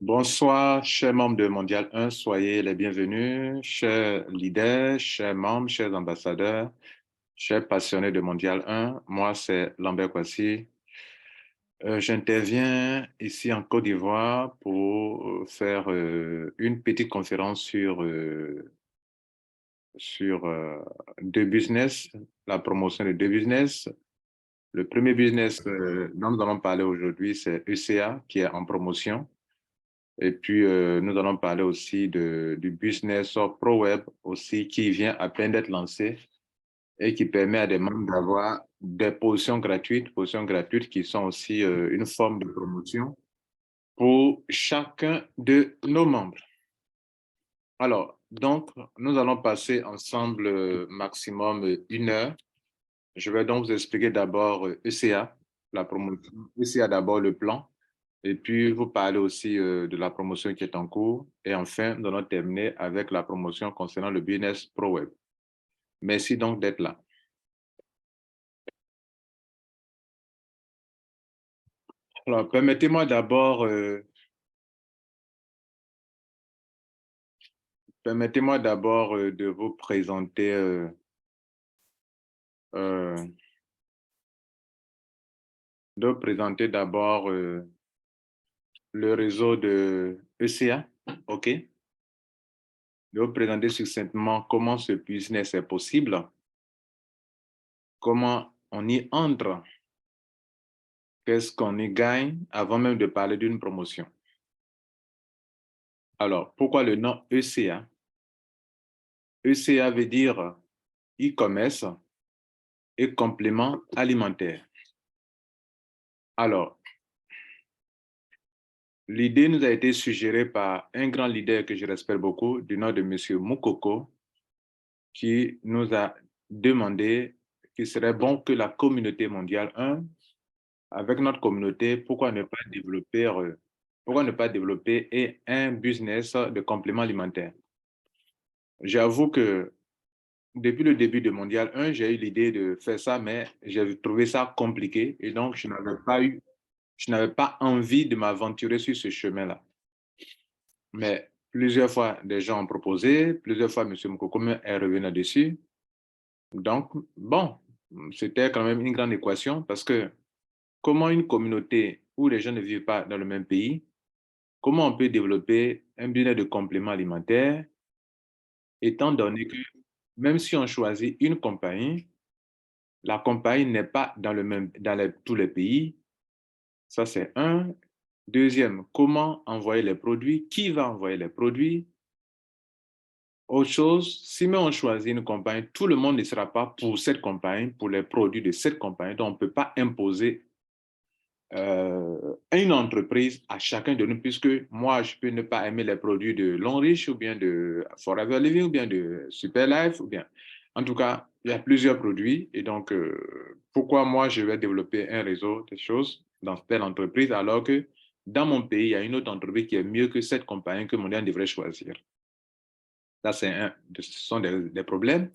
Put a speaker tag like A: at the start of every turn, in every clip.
A: Bonsoir, chers membres de Mondial 1, soyez les bienvenus, chers leaders, chers membres, chers ambassadeurs, chers passionnés de Mondial 1. Moi, c'est Lambert Kwasi. J'interviens ici en Côte d'Ivoire pour faire une petite conférence sur deux business, la promotion de deux business. Le premier business dont nous allons parler aujourd'hui, c'est ECA, qui est en promotion. Et puis, nous allons parler aussi du business ProWeb aussi qui vient à peine d'être lancé et qui permet à des membres d'avoir des positions gratuites qui sont aussi une forme de promotion pour chacun de nos membres. Alors, donc, nous allons passer ensemble maximum 1 heure. Je vais donc vous expliquer d'abord ECA, la promotion. ECA d'abord le plan. Et puis, vous parlez aussi de la promotion qui est en cours. Et enfin, nous allons terminer avec la promotion concernant le business ProWeb. Merci donc d'être là. Alors, permettez-moi d'abord de vous présenter euh, d'abord le réseau de ECA, OK? De vous présenter succinctement comment ce business est possible, comment on y entre, qu'est-ce qu'on y gagne avant même de parler d'une promotion. Alors, pourquoi le nom ECA? ECA veut dire e-commerce et complément alimentaire. Alors, l'idée nous a été suggérée par un grand leader que je respecte beaucoup, du nom de M. Moukoko, qui nous a demandé qu'il serait bon que la communauté mondiale, avec notre communauté, pourquoi ne pas développer un business de complément alimentaire. J'avoue que depuis le début de Mondial 1, j'ai eu l'idée de faire ça, mais j'ai trouvé ça compliqué et donc je n'avais pas envie de m'aventurer sur ce chemin-là. Mais plusieurs fois, des gens ont proposé, plusieurs fois, M. Mokokome est revenu dessus. Donc, bon, c'était quand même une grande équation parce que comment une communauté où les gens ne vivent pas dans le même pays, comment on peut développer un business de complément alimentaire, étant donné que même si on choisit une compagnie, la compagnie n'est pas dans tous les pays. Ça, c'est un. Deuxième, comment envoyer les produits? Qui va envoyer les produits? Autre chose, si même on choisit une compagnie, tout le monde ne sera pas pour cette compagnie, pour les produits de cette compagnie. Donc, on ne peut pas imposer une entreprise à chacun de nous, puisque moi, je peux ne pas aimer les produits de Longreach ou bien de Forever Living ou bien de Superlife ou bien. En tout cas, il y a plusieurs produits et donc, pourquoi moi, je vais développer un réseau de choses dans telle entreprise alors que dans mon pays, il y a une autre entreprise qui est mieux que cette compagnie que Mondial devrait choisir. Ça, ce sont des problèmes.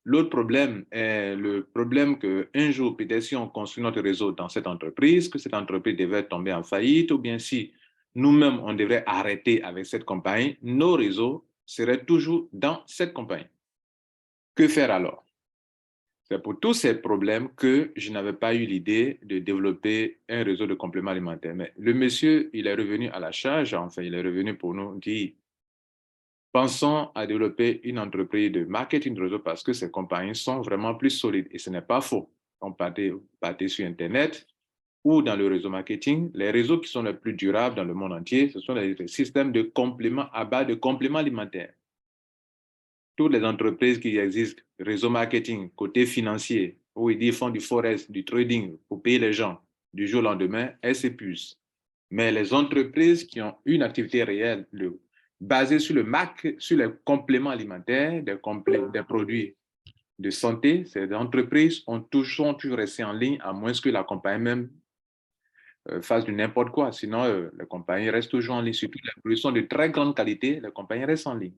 A: L'autre problème est le problème qu'un jour, peut-être si on construit notre réseau dans cette entreprise, que cette entreprise devait tomber en faillite, ou bien si nous-mêmes, on devrait arrêter avec cette compagnie, nos réseaux seraient toujours dans cette compagnie. Que faire alors? C'est pour tous ces problèmes que je n'avais pas eu l'idée de développer un réseau de compléments alimentaires. Mais le monsieur, il est revenu à la charge, enfin, il est revenu pour nous dire pensons à développer une entreprise de marketing de réseau parce que ces compagnies sont vraiment plus solides. Et ce n'est pas faux. On partez sur Internet ou dans le réseau marketing, les réseaux qui sont les plus durables dans le monde entier, ce sont les systèmes de compléments à base de compléments alimentaires. Toutes les entreprises qui existent, réseau marketing, côté financier, où ils font du forex, du trading pour payer les gens du jour au lendemain, elles s'épuisent. Mais les entreprises qui ont une activité réelle basée sur sur les compléments alimentaires, des produits de santé, ces entreprises ont toujours resté en ligne, à moins que la compagnie même fasse du n'importe quoi. Sinon, les compagnies restent toujours en ligne. Surtout les produits sont de très grande qualité, les compagnies restent en ligne.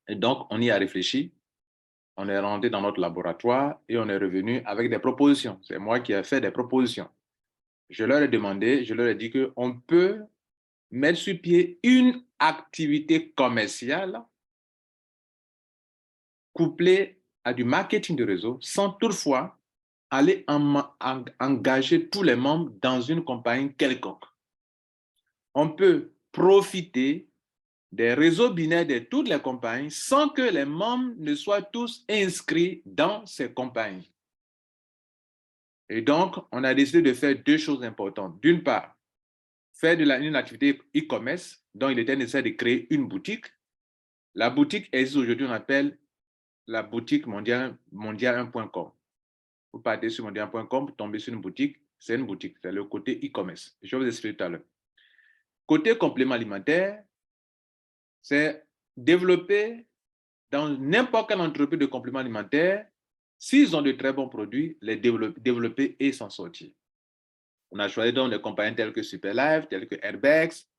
A: Et donc, on y a réfléchi. On est rentré dans notre laboratoire et on est revenu avec des propositions. C'est moi qui ai fait des propositions. Je leur ai demandé, je leur ai dit qu'on peut mettre sur pied une activité commerciale couplée à du marketing de réseau sans toutefois aller engager tous les membres dans une compagnie quelconque. On peut profiter des réseaux binaires de toutes les compagnies sans que les membres ne soient tous inscrits dans ces compagnies. Et donc, on a décidé de faire deux choses importantes. D'une part, faire une activité e-commerce dont il était nécessaire de créer une boutique. La boutique existe aujourd'hui, on appelle la boutique mondial1.com. Vous partez sur mondial1.com, vous tombez sur une boutique, c'est une boutique, c'est le côté e-commerce. Je vais vous expliquer tout à l'heure. Côté complément alimentaire, c'est développer dans n'importe quelle entreprise de complément alimentaire, s'ils ont de très bons produits, les développer et s'en sortir. On a choisi donc des compagnies telles que Superlife, telles que Herbex.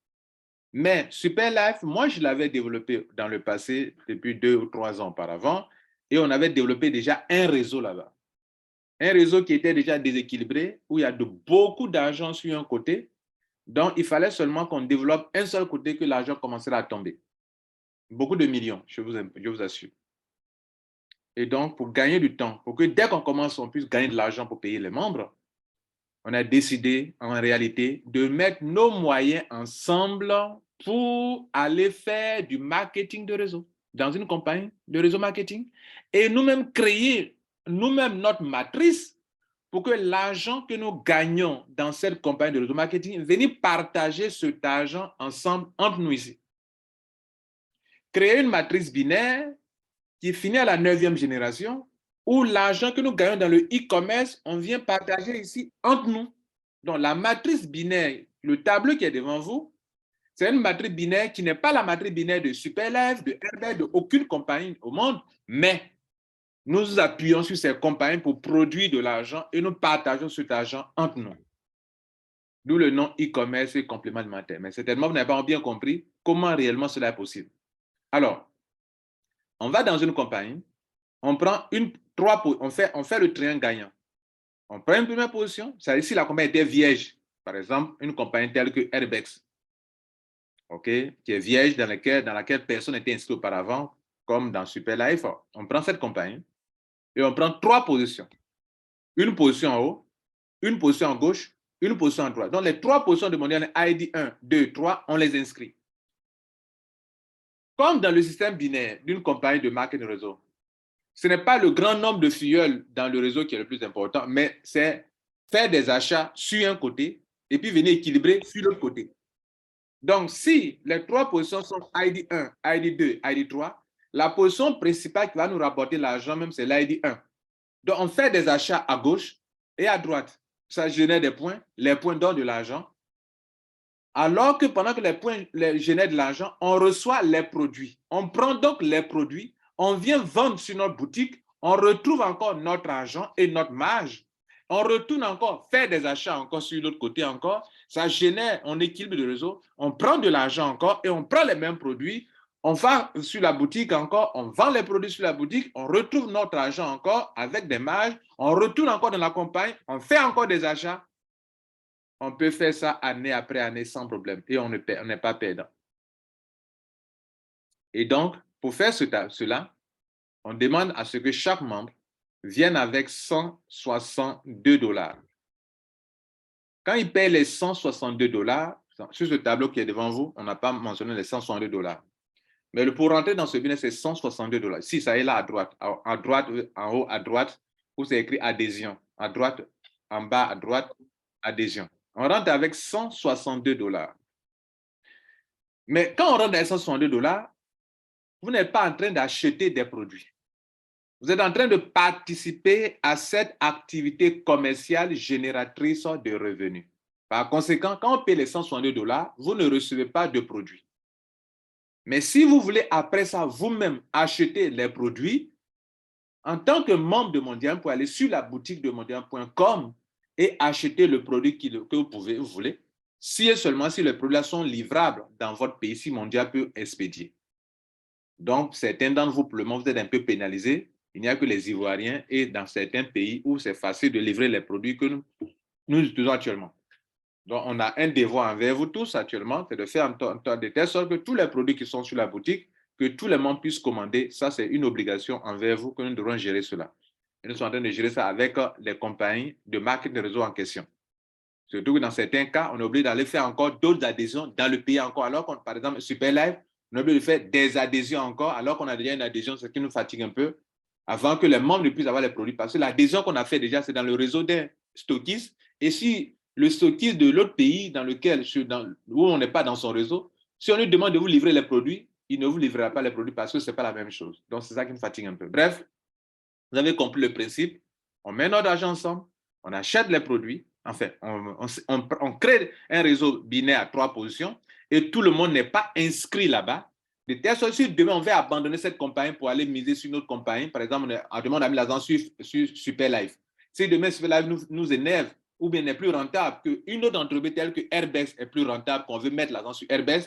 A: Mais Superlife, moi, je l'avais développé dans le passé, depuis 2 ou 3 ans auparavant, et on avait développé déjà un réseau là-bas. Un réseau qui était déjà déséquilibré, où il y a beaucoup d'argent sur un côté, donc il fallait seulement qu'on développe un seul côté que l'argent commencerait à tomber. Beaucoup de millions, je vous assure. Et donc, pour gagner du temps, pour que dès qu'on commence, on puisse gagner de l'argent pour payer les membres, on a décidé en réalité de mettre nos moyens ensemble pour aller faire du marketing de réseau dans une compagnie de réseau marketing et nous-mêmes créer nous-mêmes notre matrice pour que l'argent que nous gagnons dans cette compagnie de réseau marketing, venir partager cet argent ensemble entre nous ici. Créer une matrice binaire qui finit à la 9e génération où l'argent que nous gagnons dans le e-commerce, on vient partager ici entre nous. Donc, la matrice binaire, le tableau qui est devant vous, c'est une matrice binaire qui n'est pas la matrice binaire de Superlife, de Herbert, de aucune compagnie au monde, mais nous nous appuyons sur ces compagnies pour produire de l'argent et nous partageons cet argent entre nous. D'où le nom e-commerce et complément alimentaire. Mais certainement, vous n'avez pas bien compris comment réellement cela est possible. Alors, on va dans une compagnie, on prend on fait le triangle gagnant. On prend une première position, c'est ici la compagnie était vierge. Par exemple, une compagnie telle que Herbex, qui est vierge dans laquelle personne n'était inscrit auparavant, comme dans Superlife. On prend cette compagnie et on prend 3 positions. Une position en haut, une position en gauche, une position en droite. Donc, les 3 positions de mondial ID 1, 2, 3, on les inscrit. Comme dans le système binaire d'une compagnie de marketing réseau, ce n'est pas le grand nombre de filleuls dans le réseau qui est le plus important, mais c'est faire des achats sur un côté et puis venir équilibrer sur l'autre côté. Donc, si les 3 positions sont ID 1, ID 2, ID 3, la position principale qui va nous rapporter l'argent même, c'est l'ID 1. Donc, on fait des achats à gauche et à droite. Ça génère des points. Les points donnent de l'argent. Alors que pendant que les points génèrent de l'argent, on reçoit les produits. On prend donc les produits, on vient vendre sur notre boutique, on retrouve encore notre argent et notre marge. On retourne encore faire des achats encore sur l'autre côté encore. Ça génère, on équilibre le réseau, on prend de l'argent encore et on prend les mêmes produits. On va sur la boutique encore, on vend les produits sur la boutique, on retrouve notre argent encore avec des marges, on retourne encore dans la compagnie, on fait encore des achats. On peut faire ça année après année sans problème et on n'est pas perdant. Et donc, pour faire cela, on demande à ce que chaque membre vienne avec 162 $. Quand il paye les 162 $, sur ce tableau qui est devant vous, on n'a pas mentionné les 162 $. Mais pour rentrer dans ce business, c'est 162 $. Si ça est là à droite, en haut à droite, où c'est écrit adhésion. À droite, en bas à droite, adhésion. On rentre avec 162 $. Mais quand on rentre avec 162 $, vous n'êtes pas en train d'acheter des produits. Vous êtes en train de participer à cette activité commerciale génératrice de revenus. Par conséquent, quand on paye les 162 $, vous ne recevez pas de produits. Mais si vous voulez après ça vous-même acheter les produits, en tant que membre de Mondial, vous pouvez aller sur la boutique de mondial.com et acheter le produit que vous voulez, si et seulement si les produits sont livrables dans votre pays, si Mondial peut expédier. Donc, certains d'entre vous, pour le moment, vous êtes un peu pénalisés. Il n'y a que les Ivoiriens et dans certains pays où c'est facile de livrer les produits que nous utilisons actuellement. Donc, on a un devoir envers vous tous actuellement, c'est de faire de telle sorte que tous les produits qui sont sur la boutique, que tous les membres puissent commander. Ça, c'est une obligation envers vous que nous devons gérer cela. Et nous sommes en train de gérer ça avec les compagnies de marketing de réseau en question. Surtout que dans certains cas, on est obligé d'aller faire encore d'autres adhésions dans le pays encore. Alors qu'on, par exemple, Super Live, on est obligé de faire des adhésions encore, alors qu'on a déjà une adhésion, ce qui nous fatigue un peu, avant que les membres ne puissent avoir les produits. Parce que l'adhésion qu'on a fait déjà, c'est dans le réseau des stockistes. Et si le stockiste de l'autre pays où on n'est pas dans son réseau, si on lui demande de vous livrer les produits, il ne vous livrera pas les produits parce que ce n'est pas la même chose. Donc, c'est ça qui me fatigue un peu. Bref, vous avez compris le principe. On met notre argent ensemble, on achète les produits, enfin, on crée un réseau binaire à 3 positions et tout le monde n'est pas inscrit là-bas. De telle sorte que si demain on veut abandonner cette compagnie pour aller miser sur une autre compagnie, par exemple, on a mis l'argent sur Superlife. Si demain Superlife nous énerve ou bien n'est plus rentable, qu'une autre entreprise telle que Airbus est plus rentable, qu'on veut mettre l'argent sur Airbus,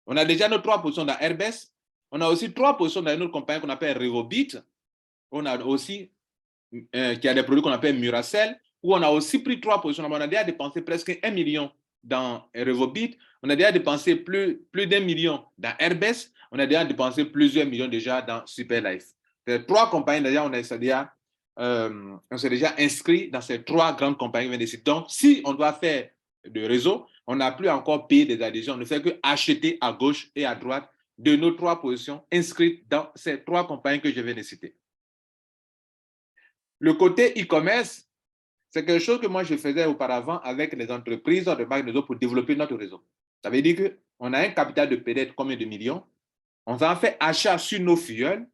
A: on a déjà nos 3 positions dans Airbus, on a aussi 3 positions dans une autre compagnie qu'on appelle Revobit, on a aussi qui a des produits qu'on appelle Muracell, où on a aussi pris 3 positions. On a déjà dépensé presque 1 million dans Revobit, on a déjà dépensé plus d'1 million dans Airbus, on a déjà dépensé plusieurs millions déjà dans Superlife. Les 3 compagnies, déjà, on s'est déjà inscrit dans ces 3 grandes compagnies. Donc, si on doit faire de réseau, on n'a plus encore payé des adhésions, on ne fait que acheter à gauche et à droite de nos 3 positions inscrites dans ces 3 compagnies que je viens de citer. Le côté e-commerce, c'est quelque chose que moi je faisais auparavant avec les entreprises de marque de réseau pour développer notre réseau. Ça veut dire qu'on a un capital de peut-être combien de millions, on en fait achat sur nos filleuls,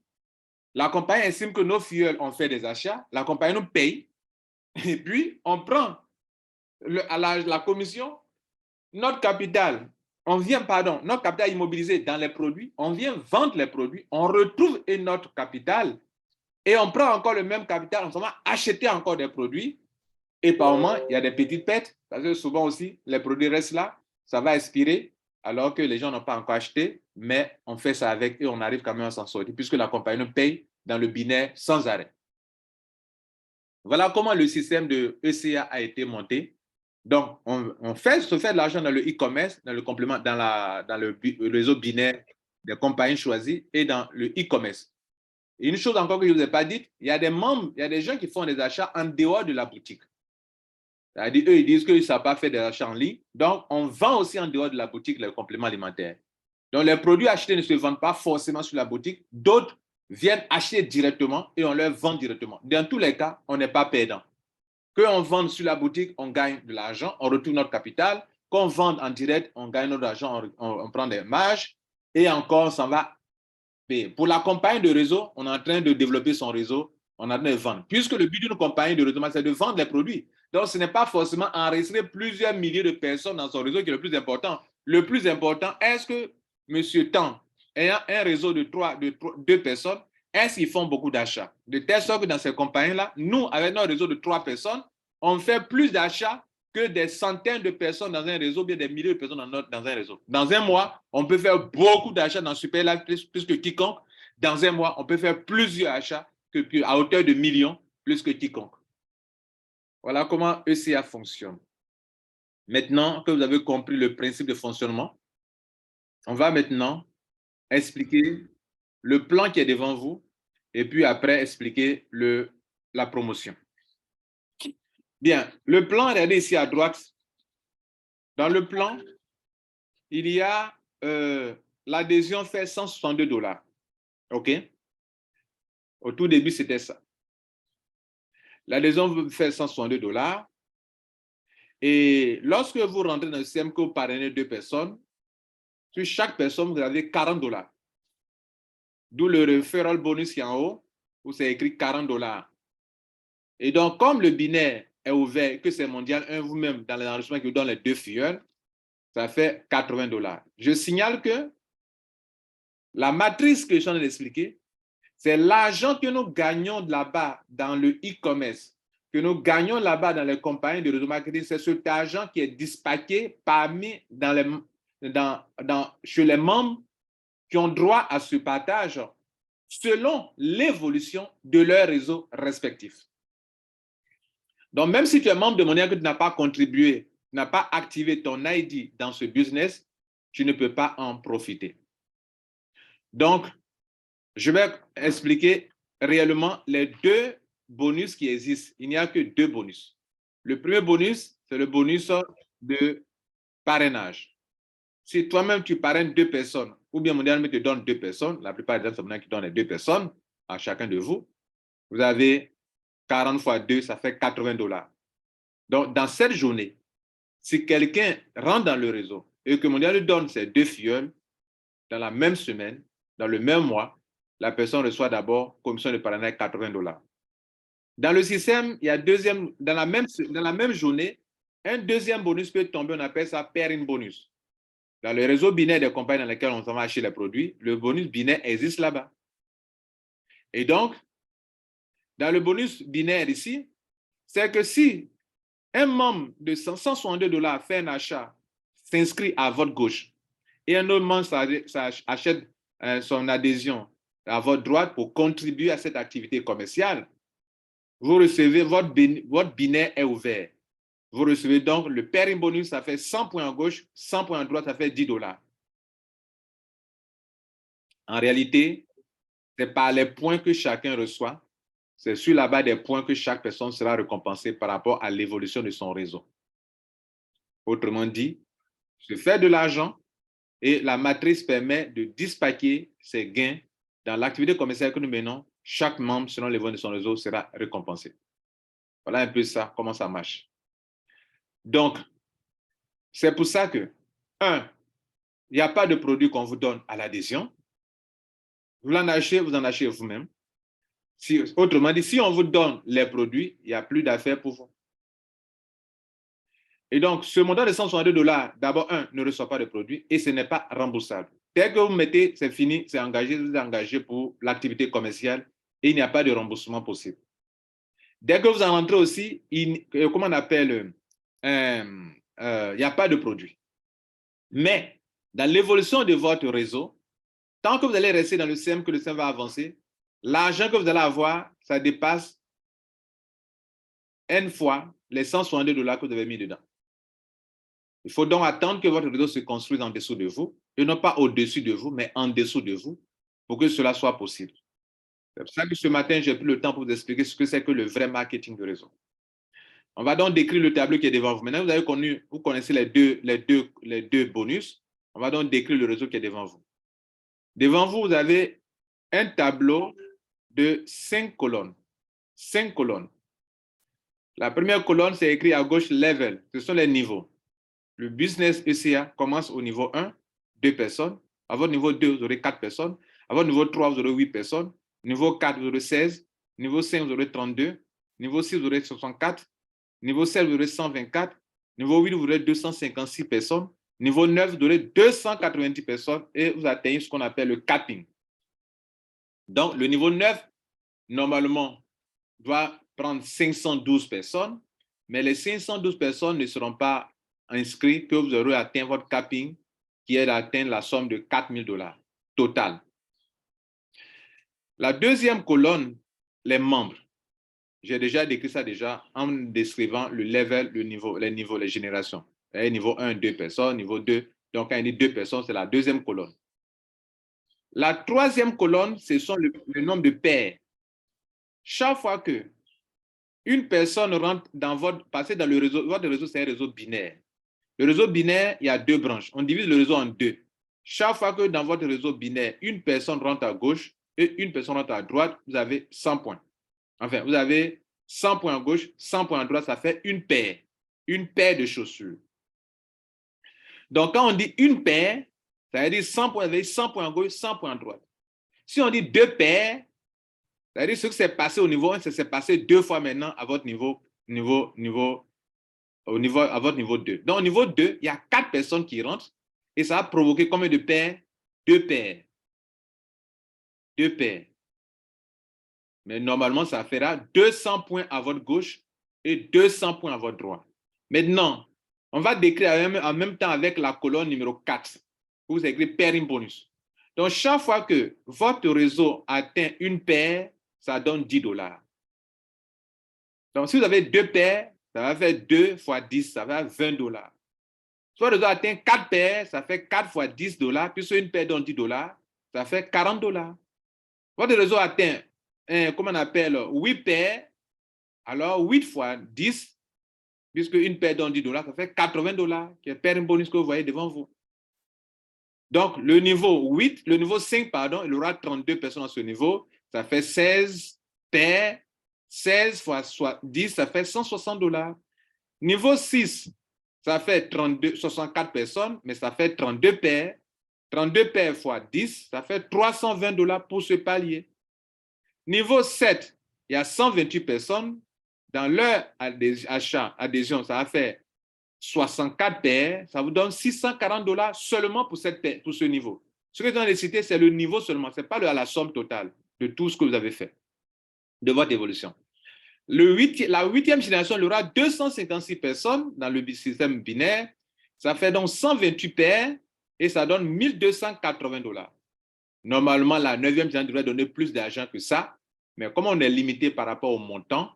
A: la compagnie estime que nos filleuls ont fait des achats, la compagnie nous paye, et puis on prend la commission, notre capital, notre capital immobilisé dans les produits, on vient vendre les produits, on retrouve notre capital et on prend encore le même capital, on va acheter encore des produits. Et par moment, il y a des petites pertes, parce que souvent aussi, les produits restent là, ça va expirer, alors que les gens n'ont pas encore acheté, mais on fait ça avec et on arrive quand même à s'en sortir, puisque la compagnie nous paye dans le binaire sans arrêt. Voilà comment le système de ECA a été monté. Donc, on se fait de l'argent dans le e-commerce, dans le complément, dans le réseau binaire des compagnies choisies et dans le e-commerce. Et une chose encore que je ne vous ai pas dite, il y a des membres, il y a des gens qui font des achats en dehors de la boutique. C'est-à-dire, eux, ils disent qu'ils ne savent pas faire des achats en ligne. Donc, on vend aussi en dehors de la boutique les compléments alimentaires. Donc, les produits achetés ne se vendent pas forcément sur la boutique. D'autres viennent acheter directement et on leur vend directement. Dans tous les cas, on n'est pas perdant. Qu'on vende sur la boutique, on gagne de l'argent, on retrouve notre capital. Qu'on vende en direct, on gagne notre argent, on prend des marges et encore, on s'en va payer. Pour la compagnie de réseau, on est en train de développer son réseau, on est en train de vendre. Puisque le but d'une compagnie de réseau, c'est de vendre les produits. Donc, ce n'est pas forcément enregistrer plusieurs milliers de personnes dans son réseau qui est le plus important. Le plus important, est-ce que M. Tan, ayant un réseau de 2 personnes, est-ce qu'ils font beaucoup d'achats? De telle sorte que dans ces compagnies-là, nous, avec notre réseau de 3 personnes, on fait plus d'achats que des centaines de personnes dans un réseau, bien des milliers de personnes dans un réseau. Dans un mois, on peut faire beaucoup d'achats dans Superlife, plus que quiconque. Dans un mois, on peut faire plusieurs achats à hauteur de millions, plus que quiconque. Voilà comment ECA fonctionne. Maintenant que vous avez compris le principe de fonctionnement, on va maintenant expliquer le plan qui est devant vous et puis après expliquer la promotion. Bien, le plan, regardez ici à droite. Dans le plan, il y a l'adhésion fait $162. OK? Au tout début, c'était ça. L'adhésion fait $162. Et lorsque vous rentrez dans le système que vous parrainez 2 personnes, sur chaque personne, vous avez $40. D'où le referral bonus qui est en haut, où c'est écrit $40. Et donc, comme le binaire est ouvert, que c'est mondial, vous-même, dans l'enregistrement qui vous donne les 2 filleuls, ça fait $80. Je signale que la matrice que je suis en train d'expliquer, c'est l'argent que nous gagnons là-bas dans le e-commerce, que nous gagnons là-bas dans les compagnies de réseau marketing. C'est cet argent qui est dispaqué chez les membres qui ont droit à ce partage selon l'évolution de leur réseau respectif. Donc, même si tu es membre de Money que tu n'as pas contribué n'as pas activé ton ID dans ce business, tu ne peux pas en profiter. Donc, je vais expliquer réellement les deux bonus qui existent. Il n'y a que deux bonus. Le premier bonus, c'est le bonus de parrainage. Si toi-même tu parraines 2 personnes, ou bien Mondial te donne 2 personnes, la plupart des gens sont qui donnent les 2 personnes à chacun de vous, vous avez 40 fois 2, ça fait $80. Donc, dans cette journée, si quelqu'un rentre dans le réseau et que Mondial lui donne ses 2 filleuls dans la même semaine, dans le même mois, la personne reçoit d'abord commission de parrainage $80. Dans le système, il y a dans la même journée, un deuxième bonus peut tomber, on appelle ça pair-in bonus. Dans le réseau binaire des compagnies dans lesquelles on va acheter les produits, le bonus binaire existe là-bas. Et donc, dans le bonus binaire ici, c'est que si un membre de $162 fait un achat, s'inscrit à votre gauche, et un autre membre achète son adhésion à votre droite pour contribuer à cette activité commerciale, vous recevez, votre binaire est ouvert. Vous recevez donc le pair-in bonus, ça fait 100 points à gauche, 100 points à droite, ça fait $10. En réalité, c'est par les points que chacun reçoit, c'est sur la base des points que chaque personne sera récompensée par rapport à l'évolution de son réseau. Autrement dit, se faire de l'argent et la matrice permet de dispaquer ses gains dans l'activité commerciale que nous menons. Chaque membre, selon l'évolution de son réseau, sera récompensé. Voilà un peu ça, comment ça marche. Donc, c'est pour ça que, un, il n'y a pas de produit qu'on vous donne à l'adhésion. Vous en achetez vous-même. Autrement dit, si on vous donne les produits, il n'y a plus d'affaires pour vous. Et donc, ce montant de $162, d'abord, ne reçoit pas de produit et ce n'est pas remboursable. Dès que vous mettez, c'est fini, c'est engagé, vous êtes engagé pour l'activité commerciale et il n'y a pas de remboursement possible. Dès que vous en rentrez aussi, comment on appelle, il n'y a pas de produit. Mais, dans l'évolution de votre réseau, tant que vous allez rester dans le système, que le système va avancer, l'argent que vous allez avoir, ça dépasse N fois les $162 que vous avez mis dedans. Il faut donc attendre que votre réseau se construise en dessous de vous, et non pas au-dessus de vous, mais en dessous de vous, pour que cela soit possible. C'est pour ça que ce matin, j'ai pris le temps pour vous expliquer ce que c'est que le vrai marketing de réseau. On va donc décrire le tableau qui est devant vous. Maintenant, vous connaissez les deux bonus. On va donc décrire le réseau qui est devant vous. Devant vous, vous avez un tableau de 5 colonnes. 5 colonnes. La première colonne, c'est écrit à gauche level. Ce sont les niveaux. Le business ECA commence au niveau 1, 2 personnes. À votre niveau 2, vous aurez 4 personnes. À votre niveau 3, vous aurez 8 personnes. Niveau 4, vous aurez 16. Niveau 5, vous aurez 32. Niveau 6, vous aurez 64. Niveau 7, vous aurez 124. Niveau 8, vous aurez 256 personnes. Niveau 9, vous aurez 290 personnes et vous atteignez ce qu'on appelle le capping. Donc, le niveau 9, normalement, doit prendre 512 personnes, mais les 512 personnes ne seront pas inscrites que vous aurez atteint votre capping, qui est d'atteindre la somme de $4000 total. La deuxième colonne, les membres. J'ai déjà décrit ça en décrivant le level, les niveaux, les générations. Niveau 1, 2 personnes, niveau 2. Donc, quand il dit 2 personnes, c'est la deuxième colonne. La troisième colonne, ce sont le nombre de pairs. Chaque fois que une personne rentre passer dans le réseau, votre réseau, c'est un réseau binaire. Le réseau binaire, il y a 2 branches. On divise le réseau en 2. Chaque fois que dans votre réseau binaire, une personne rentre à gauche et une personne rentre à droite, vous avez 100 points. Enfin, vous avez 100 points à gauche, 100 points à droite, ça fait une paire de chaussures. Donc, quand on dit une paire, ça veut dire 100 points, 100 points à gauche, 100 points à droite. Si on dit 2 paires, ça veut dire ce qui s'est passé au niveau 1, ça s'est passé 2 fois maintenant à votre niveau 2. Donc, au niveau 2, il y a 4 personnes qui rentrent et ça va provoquer combien de paires? 2 paires. 2 paires. Mais normalement, ça fera 200 points à votre gauche et 200 points à votre droite. Maintenant, on va décrire en même temps avec la colonne numéro 4, où vous écrivez pair in bonus. Donc, chaque fois que votre réseau atteint une paire, ça donne $10. Donc, si vous avez 2 paires, ça va faire 2 fois 10, ça va faire $20. Si votre réseau atteint 4 paires, ça fait 4 fois $10, puis sur une paire donne $10, ça fait $40. Votre réseau atteint, comment on appelle, 8 paires, alors 8 fois 10, puisque une paire donne $10, ça fait $80, qui est paire bonus que vous voyez devant vous. Donc, le niveau 5, pardon, il aura 32 personnes à ce niveau, ça fait 16 paires, 16 fois 10, ça fait $160. Niveau 6, ça fait 64 personnes, mais ça fait 32 paires. 32 paires fois 10, ça fait $320 pour ce palier. Niveau 7, il y a 128 personnes. Dans leur adhésion, ça va faire 64 paires. Ça vous donne $640 seulement pour ce niveau. Ce que je viens de citer, c'est le niveau seulement. Ce n'est pas la somme totale de tout ce que vous avez fait, de votre évolution. La 8e génération, il y aura 256 personnes dans le système binaire. Ça fait donc 128 paires et ça donne $1 280. Normalement, la 9e génération devrait donner plus d'argent que ça, mais comme on est limité par rapport au montant,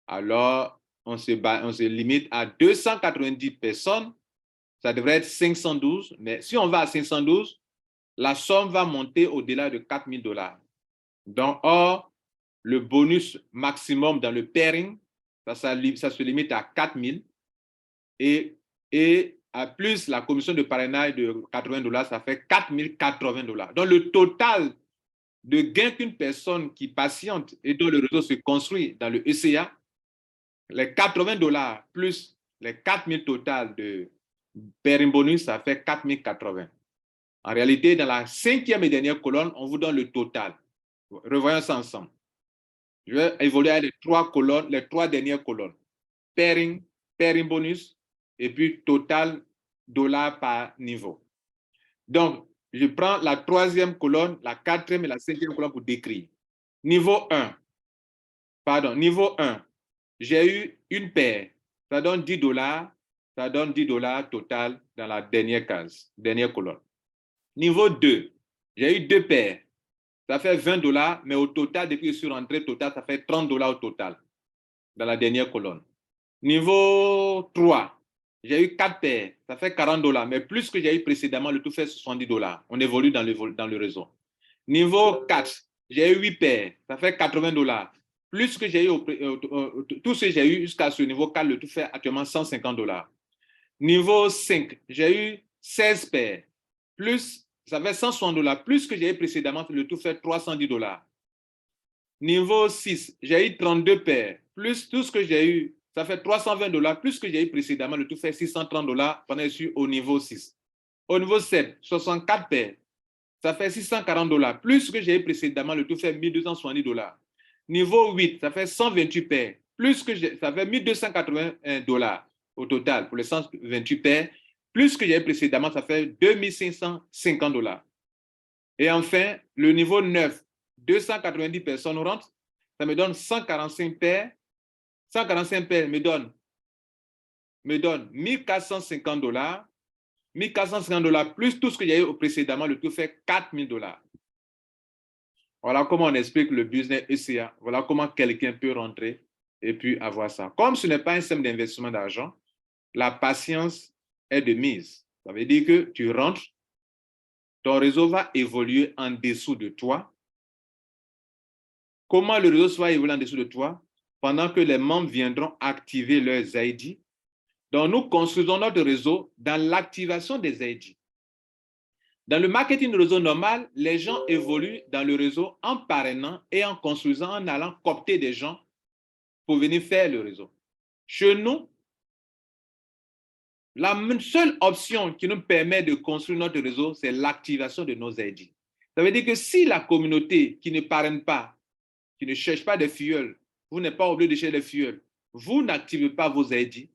A: alors on se limite à 290 personnes. Ça devrait être 512, mais si on va à 512, la somme va monter au-delà de $4 000. Donc, or, le bonus maximum dans le pairing, ça se limite à 4 000 et à plus la commission de parrainage de $80, ça fait $4 080. Donc, le total de gains qu'une personne qui patiente et dont le réseau se construit dans le ECA, les $80 plus les 4 000 total de pairing bonus, ça fait 4 080. En réalité, dans la 5e et dernière colonne, on vous donne le total. Revoyons ça ensemble. Je vais évoluer à les 3 colonnes, les 3 dernières colonnes. Pairing bonus, et puis total dollar par niveau. Donc, je prends la 3e colonne, la 4e et la 5e colonne pour décrire. Niveau 1, j'ai eu une paire, ça donne $10, ça donne $10 total dans la dernière case, dernière colonne. Niveau 2, j'ai eu 2 paires, ça fait $20, mais au total, depuis que je suis rentré, total, ça fait $30 au total dans la dernière colonne. Niveau 3, j'ai eu 4 paires, ça fait $40, mais plus que j'ai eu précédemment, le tout fait $70. On évolue dans le réseau. Niveau 4, j'ai eu 8 paires, ça fait $80. Plus que j'ai eu, tout ce que j'ai eu jusqu'à ce niveau 4, le tout fait actuellement $150. Niveau 5, j'ai eu 16 paires, plus, ça fait $160. Plus que j'ai eu précédemment, le tout fait $310. Niveau 6, j'ai eu 32 paires, plus tout ce que j'ai eu, ça fait $320, plus que j'ai eu précédemment, le tout fait $630 pendant que je suis au niveau 6. Au niveau 7, 64 paires, ça fait $640, plus ce que j'ai eu précédemment, le tout fait $1 270. Niveau 8, ça fait 128 paires, plus que ça fait $1 280 au total pour les 128 paires, plus que j'ai eu précédemment, ça fait $2 550. Et enfin, le niveau 9, 290 personnes rentrent, ça me donne 145 paires. 145 paires me donne $1 450. $1 450 plus tout ce que j'ai eu précédemment, le tout fait $4 000. Voilà comment on explique le business ECA. Voilà comment quelqu'un peut rentrer et puis avoir ça. Comme ce n'est pas un système d'investissement d'argent, la patience est de mise. Ça veut dire que tu rentres, ton réseau va évoluer en dessous de toi. Comment le réseau va évoluer en dessous de toi? Pendant que les membres viendront activer leurs ID. Donc, nous construisons notre réseau dans l'activation des ID. Dans le marketing de réseau normal, les gens évoluent dans le réseau en parrainant et en construisant, en allant coopter des gens pour venir faire le réseau. Chez nous, la seule option qui nous permet de construire notre réseau, c'est l'activation de nos ID. Ça veut dire que si la communauté qui ne parraine pas, qui ne cherche pas des filleuls, vous n'êtes pas obligé de chercher des filleuls, vous n'activez pas vos ID,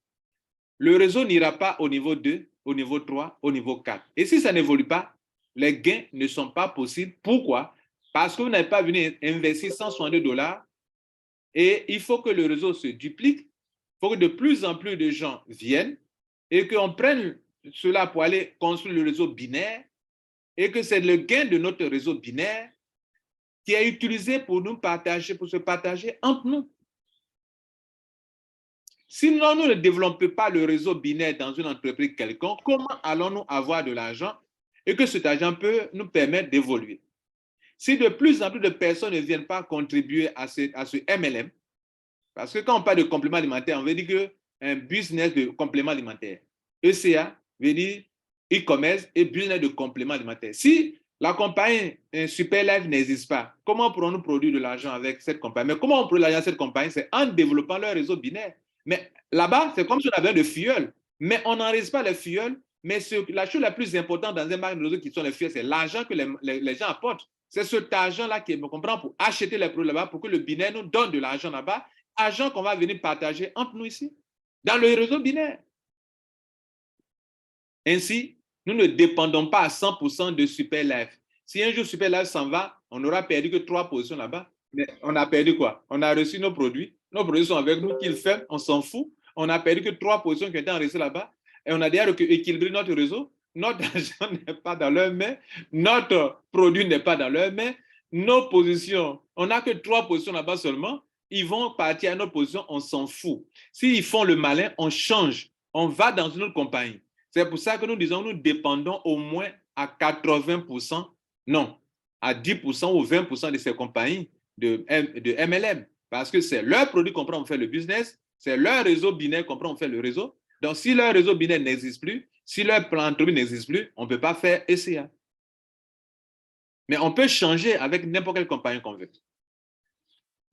A: le réseau n'ira pas au niveau 2, au niveau 3, au niveau 4. Et si ça n'évolue pas, les gains ne sont pas possibles. Pourquoi? Parce que vous n'avez pas venu investir $162 et il faut que le réseau se duplique, il faut que de plus en plus de gens viennent et qu'on prenne cela pour aller construire le réseau binaire et que c'est le gain de notre réseau binaire qui est utilisé pour nous partager, pour se partager entre nous. Sinon, nous ne développons pas le réseau binaire dans une entreprise quelconque, comment allons-nous avoir de l'argent et que cet argent peut nous permettre d'évoluer? Si de plus en plus de personnes ne viennent pas contribuer à ce MLM, parce que quand on parle de complément alimentaire, on veut dire qu'un business de complément alimentaire. ECA veut dire e-commerce et business de complément alimentaire. Si la compagnie Superlife n'existe pas, comment pourrons-nous produire de l'argent avec cette compagnie? Mais comment on produit de l'argent avec cette compagnie? C'est en développant leur réseau binaire. Mais là-bas, c'est comme si on avait de filleuls. Mais on n'enregistre pas les filleuls. Mais la chose la plus importante dans un marché de réseau qui sont les filleuls, c'est l'argent que les gens apportent. C'est cet argent-là qui me comprend pour acheter les produits là-bas, pour que le binaire nous donne de l'argent là-bas, argent qu'on va venir partager entre nous ici, dans le réseau binaire. Ainsi, nous ne dépendons pas à 100% de Superlife. Si un jour Superlife s'en va, on n'aura perdu que 3 positions là-bas. Mais on a perdu quoi? On a reçu nos produits sont avec nous, qu'ils fait, on s'en fout. On a perdu que 3 positions qui étaient enregistrées là-bas. Et on a déjà équilibré notre réseau. Notre argent n'est pas dans leurs mains. Notre produit n'est pas dans leurs mains. Nos positions, on n'a que 3 positions là-bas seulement. Ils vont partir à notre position, on s'en fout. S'ils font le malin, on change. On va dans une autre compagnie. C'est pour ça que nous disons nous dépendons au moins à 80%, non, à 10% ou 20% de ces compagnies de MLM. Parce que c'est leur produit qu'on prend, on fait le business, c'est leur réseau binaire qu'on prend, on fait le réseau. Donc, si leur réseau binaire n'existe plus, si leur plan d'entreprise n'existe plus, on ne peut pas faire ECA. Mais on peut changer avec n'importe quelle compagnie qu'on veut.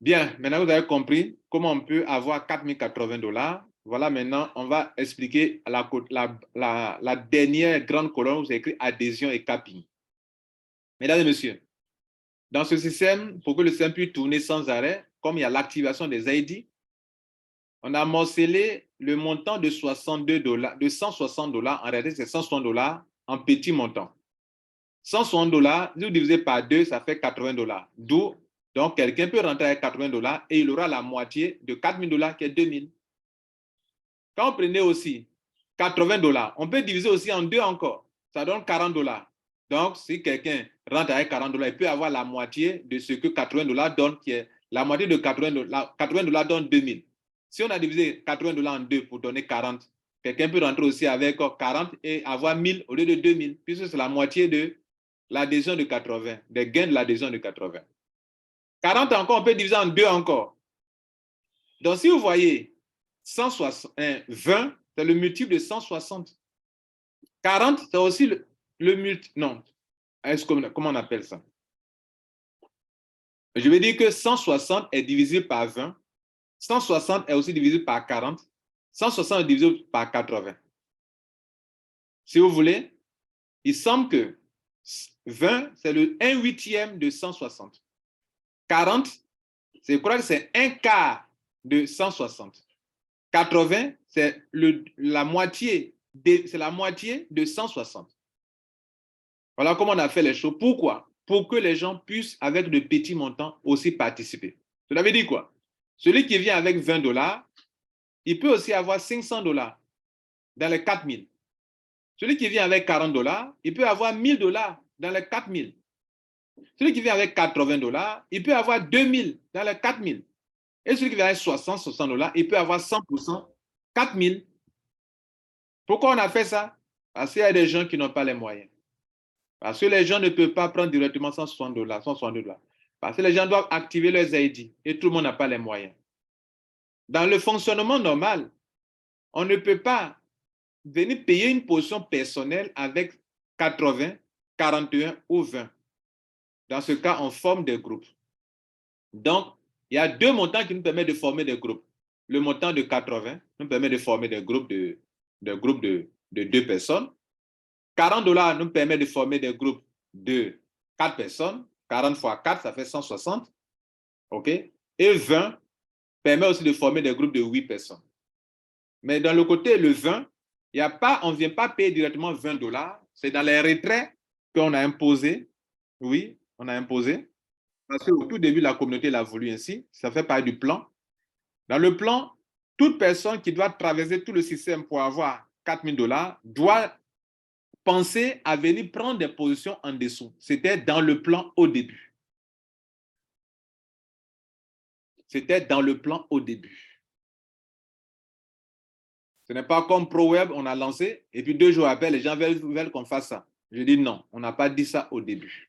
A: Bien, maintenant vous avez compris comment on peut avoir 4 080 $. Voilà, maintenant, on va expliquer la dernière grande colonne où c'est écrit adhésion et capping. Mesdames et messieurs, dans ce système, pour que le système puisse tourner sans arrêt, comme il y a l'activation des ID, on a morcelé le montant de 62 $, de 160 $, en réalité c'est 160 $ en petits montants. 160 $, si vous divisez par 2, ça fait 80 $. D'où, donc, quelqu'un peut rentrer avec 80 $ et il aura la moitié de 4 000 $ qui est 2 000. Quand on prenait aussi 80 $, on peut diviser aussi en 2 encore. Ça donne 40 $. Donc, si quelqu'un rentre avec 40 $, il peut avoir la moitié de ce que 80 $ donne, qui est la moitié de 80 $. 80 $ donne 2 000. Si on a divisé 80 $ en 2 pour donner 40, quelqu'un peut rentrer aussi avec 40 et avoir 1 000 au lieu de 2 000, puisque c'est la moitié de l'adhésion de 80, des gains de l'adhésion de 80. 40 encore, on peut diviser en 2 encore. Donc, si vous voyez 160, 20, c'est le multiple de 160. 40, c'est aussi le multiple. Non, comment on appelle ça? Je vais dire que 160 est divisé par 20. 160 est aussi divisé par 40. 160 est divisé par 80. Si vous voulez, il semble que 20, c'est le 1/8 de 160. 40, je crois que c'est 1/4 de 160. 80, c'est la moitié de 160. Voilà comment on a fait les choses. Pourquoi? Pour que les gens puissent, avec de petits montants, aussi participer. Cela veut dire quoi? Celui qui vient avec 20 $, il peut aussi avoir 500 $ dans les 4 000. Celui qui vient avec 40 $, il peut avoir 1 000 $ dans les 4 000. Celui qui vient avec 80 $, il peut avoir 2 000 dans les 4 000. Et celui qui vient avec 60 $, il peut avoir 100%, 4 000. Pourquoi on a fait ça? Parce qu'il y a des gens qui n'ont pas les moyens. Parce que les gens ne peuvent pas prendre directement 160 $, 162 $. Parce que les gens doivent activer leurs ID et tout le monde n'a pas les moyens. Dans le fonctionnement normal, on ne peut pas venir payer une position personnelle avec 80, 41 ou 20. Dans ce cas, on forme des groupes. Donc, il y a 2 montants qui nous permettent de former des groupes. Le montant de 80 nous permet de former des groupes de 2 personnes. 40 $ nous permet de former des groupes de 4 personnes. 40 fois 4, ça fait 160. OK? Et 20 permet aussi de former des groupes de 8 personnes. Mais dans le côté, le 20, on ne vient pas payer directement 20 $. C'est dans les retraits qu'on a imposé. Oui, on a imposé. Parce qu'au tout début, la communauté l'a voulu ainsi. Ça fait partie du plan. Dans le plan, toute personne qui doit traverser tout le système pour avoir 4 000 $ doit penser à venir prendre des positions en dessous. C'était dans le plan au début. C'était dans le plan au début. Ce n'est pas comme ProWeb, on a lancé, et puis 2 jours après, les gens veulent qu'on fasse ça. Je dis non, on n'a pas dit ça au début.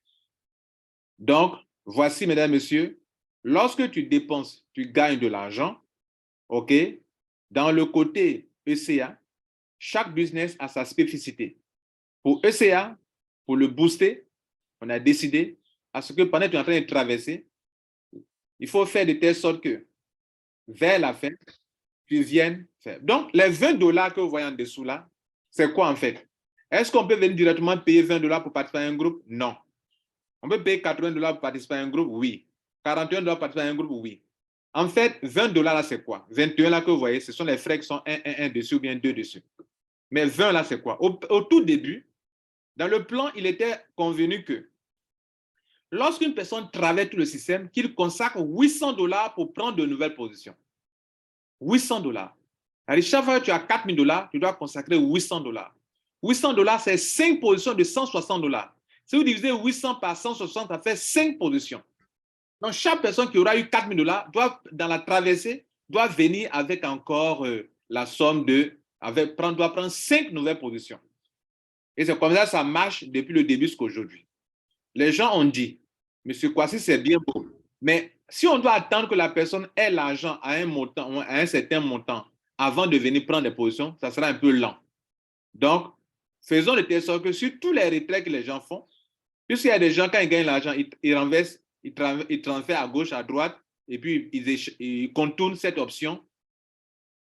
A: Donc, voici, mesdames, messieurs, lorsque tu dépenses, tu gagnes de l'argent, OK? Dans le côté ECA, chaque business a sa spécificité. Pour ECA, pour le booster, on a décidé à ce que pendant que tu es en train de traverser, il faut faire de telle sorte que vers la fin, tu viennes faire. Donc, les 20 dollars que vous voyez en dessous là, c'est quoi en fait? Est-ce qu'on peut venir directement payer 20 dollars pour participer à un groupe? Non. On peut payer 80 dollars pour participer à un groupe? Oui. 41 dollars pour participer à un groupe? Oui. En fait, 20 dollars là, c'est quoi? 21 là que vous voyez, ce sont les frais qui sont 1 dessus ou bien 2 dessus. Mais 20 là, c'est quoi? Au tout début, dans le plan, il était convenu que lorsqu'une personne traverse tout le système, qu'il consacre 800 dollars pour prendre de nouvelles positions. 800 dollars. Chaque fois que tu as 4 000 dollars, tu dois consacrer 800 dollars. 800 dollars, c'est 5 positions de 160 dollars. Si vous divisez 800 par 160, ça fait 5 positions. Donc, chaque personne qui aura eu 4 000 dollars, dans la traversée, doit venir avec encore la somme doit prendre 5 nouvelles positions. Et c'est comme ça que ça marche depuis le début jusqu'à aujourd'hui. Les gens ont dit, Monsieur Kwasi, c'est bien beau, mais si on doit attendre que la personne ait l'argent à un certain montant avant de venir prendre des positions, ça sera un peu lent. Donc, faisons de telle sorte que sur tous les retraits que les gens font, puisqu'il y a des gens, quand ils gagnent l'argent, ils renversent, ils transfèrent à gauche, à droite, et puis ils contournent cette option.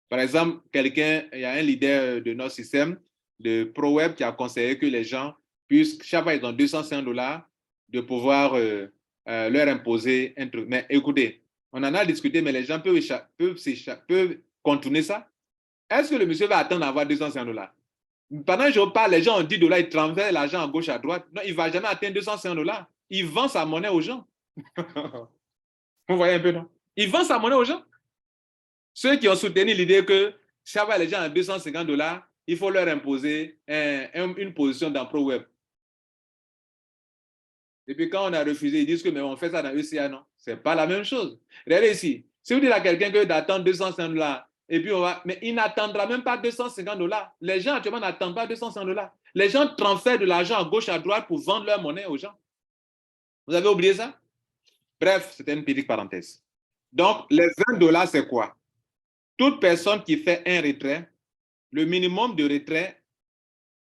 A: Par exemple, il y a un leader de notre système, de ProWeb, qui a conseillé que les gens puissent, chaque fois ils ont 205 dollars, de pouvoir leur imposer un truc. Mais écoutez, on en a discuté, mais les gens peuvent contourner ça. Est-ce que le monsieur va attendre d'avoir 205 dollars? Pendant que je parle, les gens ont 10 dollars, ils transfèrent l'argent à gauche, à droite. Non, il ne va jamais atteindre 205 dollars. Il vend sa monnaie aux gens. Vous voyez un peu, non? Il vend sa monnaie aux gens. Ceux qui ont soutenu l'idée que chaque fois les gens ont 250 dollars, il faut leur imposer une position dans ProWeb. Et puis quand on a refusé, ils disent que mais on fait ça dans ECA, non? Ce n'est pas la même chose. Regardez ici. Si vous dites à quelqu'un que d'attendre 250 dollars, et puis mais il n'attendra même pas 250 dollars. Les gens actuellement n'attendent pas 250 dollars. Les gens transfèrent de l'argent à gauche, à droite pour vendre leur monnaie aux gens. Vous avez oublié ça? Bref, c'était une petite parenthèse. Donc, les 20 dollars, c'est quoi? Toute personne qui fait un retrait, le minimum de retrait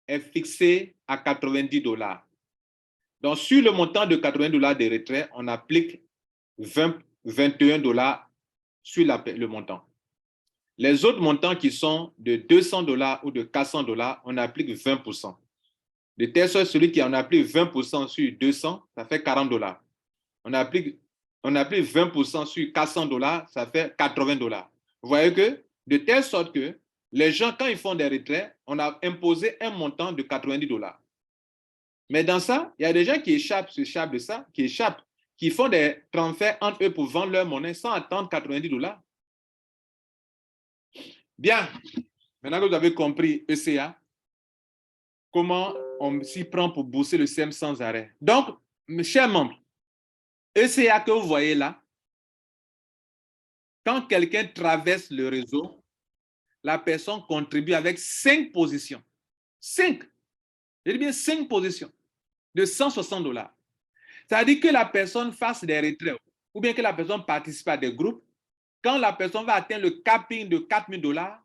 A: est fixé à 90 dollars. Donc, sur le montant de 80 dollars de retrait, on applique 21 dollars sur le montant. Les autres montants qui sont de 200 dollars ou de 400 dollars, on applique 20%. De telle sorte, celui qui en applique 20% sur 200, ça fait 40 dollars. On applique 20% sur 400 dollars, ça fait 80 dollars. Vous voyez que, de telle sorte que les gens, quand ils font des retraits, on a imposé un montant de 90 dollars. Mais dans ça, il y a des gens qui s'échappent de ça, qui font des transferts entre eux pour vendre leur monnaie sans attendre 90 dollars. Bien, maintenant que vous avez compris ECA, comment on s'y prend pour booster le système sans arrêt. Donc, mes chers membres, ECA que vous voyez là, quand quelqu'un traverse le réseau, la personne contribue avec 5 positions. 5. Je dis bien 5 positions de 160 dollars. C'est-à-dire que la personne fasse des retraits ou bien que la personne participe à des groupes. Quand la personne va atteindre le capping de 4 000 dollars,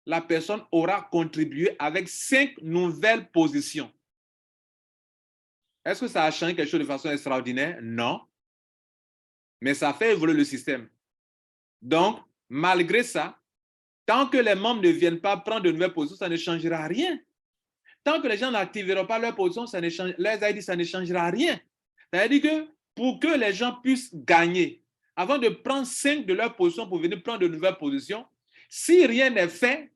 A: la personne aura contribué avec 5 nouvelles positions. Est-ce que ça a changé quelque chose de façon extraordinaire? Non. Mais ça fait évoluer le système. Donc, malgré ça, tant que les membres ne viennent pas prendre de nouvelles positions, ça ne changera rien. Tant que les gens n'activeront pas leur position, leurs ID, ça ne changera rien. C'est-à-dire que pour que les gens puissent gagner, avant de prendre 5 de leurs positions pour venir prendre de nouvelles positions, si rien n'est fait,